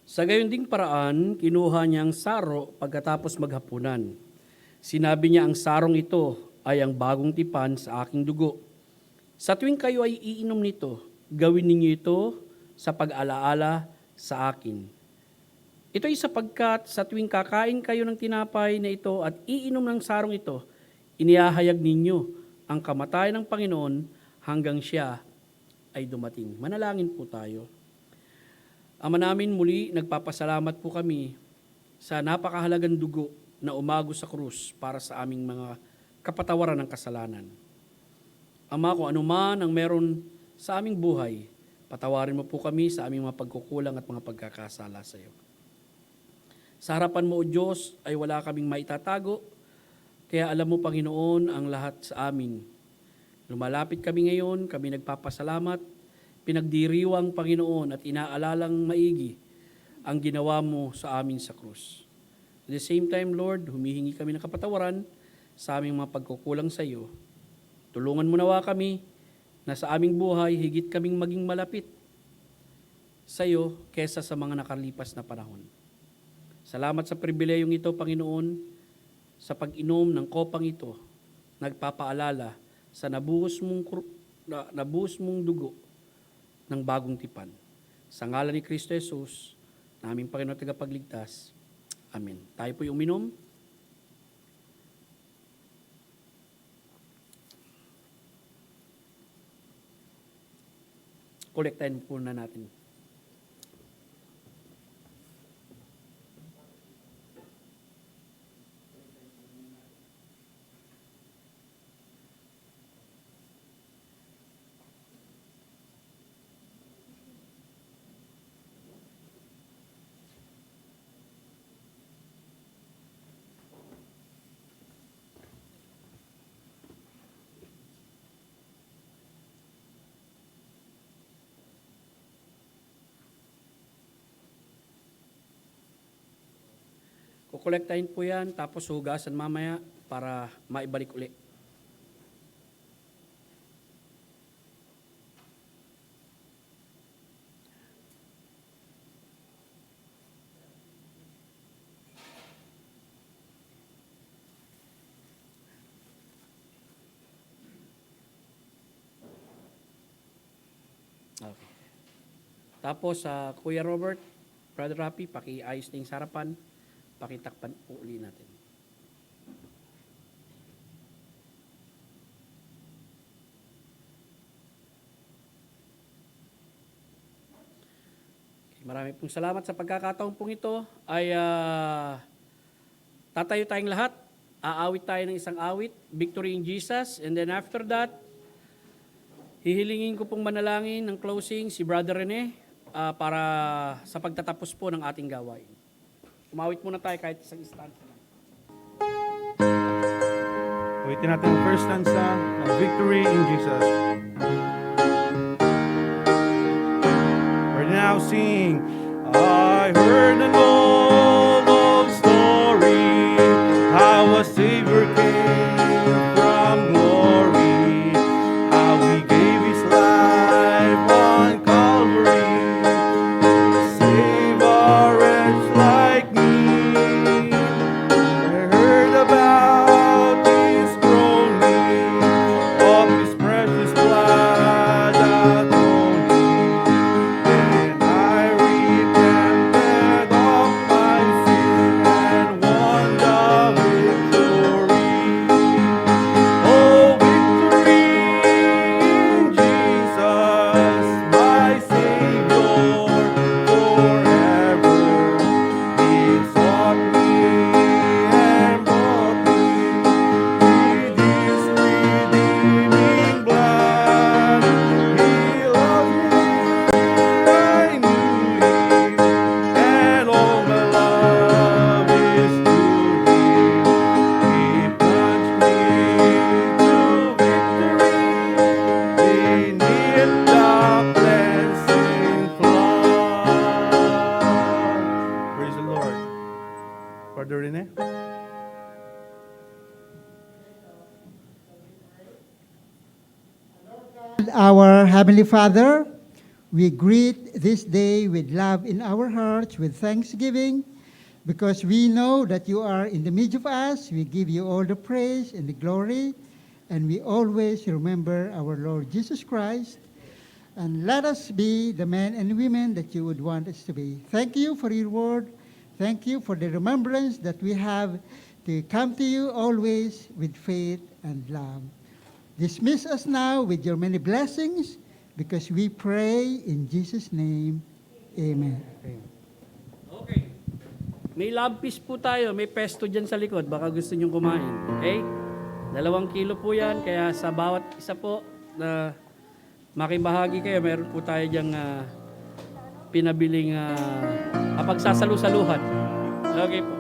A: Sa gayon ding paraan, kinuha niya ang saro pagkatapos maghapunan. Sinabi niya ang sarong ito ay ang bagong tipan sa aking dugo. Sa tuwing kayo ay iinom nito, gawin ninyo ito sa pag-alaala sa akin. Ito ay sapagkat sa tuwing kakain kayo ng tinapay na ito at iinom ng sarong ito, inihahayag ninyo ang kamatayan ng Panginoon hanggang siya ay dumating. Manalangin po tayo. Ama namin, muli nagpapasalamat po kami sa napakahalagang dugo na umago sa krus para sa aming mga kapatawaran ng kasalanan. Ama, kung anuman ang meron sa aming buhay, patawarin mo po kami sa aming mga pagkukulang at mga pagkakasala sa iyo. Sa harapan mo, O Diyos, ay wala kaming maitatago, kaya alam mo, Panginoon, ang lahat sa amin. Lumalapit kami ngayon, kami nagpapasalamat, pinagdiriwang, Panginoon, at inaalalang maigi ang ginawa mo sa amin sa krus. At the same time, Lord, humihingi kami ng kapatawaran sa aming mga pagkukulang sa iyo. Tulungan mo nawa kami na sa aming buhay, higit kaming maging malapit sa iyo kesa sa mga nakalipas na panahon. Salamat sa pribileyong ito, Panginoon, sa pag-inom ng kopang ito, nagpapaalala sa nabuhos mong dugo ng bagong tipan. Sa ngalan ni Kristo Jesus, na aming Panginoon at tagapagligtas. Amen. Tayo po yung uminom. Kolektahin po na natin. Kukolektahin po yan, tapos hugasan mamaya para maibalik uli. Okay. Tapos, Kuya Robert, Brother Rapi, paki-ayos na yung sarapan. Pakitakpan po uli natin. Okay, marami pong salamat sa pagkakataon pong ito. Ay tatayo tayong lahat. Aawit tayo ng isang awit, Victory in Jesus. And then after that, hihilingin ko pong manalangin ng closing si Brother Rene para sa pagtatapos po ng ating gawain. Umawit muna tayo kahit isang stanza lang.
B: Awitin natin ang first stanza ng Victory in Jesus. We're now sing, I heard an old story, how a Savior came from glory, how He gave His life on Calvary, to save a wretch like me. I heard about His groaning, of His precious blood atoning. Then I repented of my sin and won the victory. Oh, victory in Jesus, my Savior forever. He sought me and bought me with His redeeming blood. He loved me, I knew Him, and all my love is to Him. He plunged me to victory beneath the cleansing flood. Praise the Lord. Brother Rene?
C: Our Heavenly Father, we greet this day with love in our hearts, with thanksgiving, because we know that you are in the midst of us. We give you all the praise and the glory. and we always remember our Lord Jesus Christ. And let us be the men and women that you would want us to be. Thank you for your word. Thank you for the remembrance that we have to come to you always with faith and love. Dismiss us now with your many blessings, because we pray in Jesus' name. Amen.
A: Okay. May lampis po tayo, may pesto dyan sa likod, baka gusto nyong kumain. Okay? 2 kilo po yan, kaya sa bawat isa po na makibahagi kayo, meron po tayo dyang pinabiling pagsasalu-saluhan. Okay po.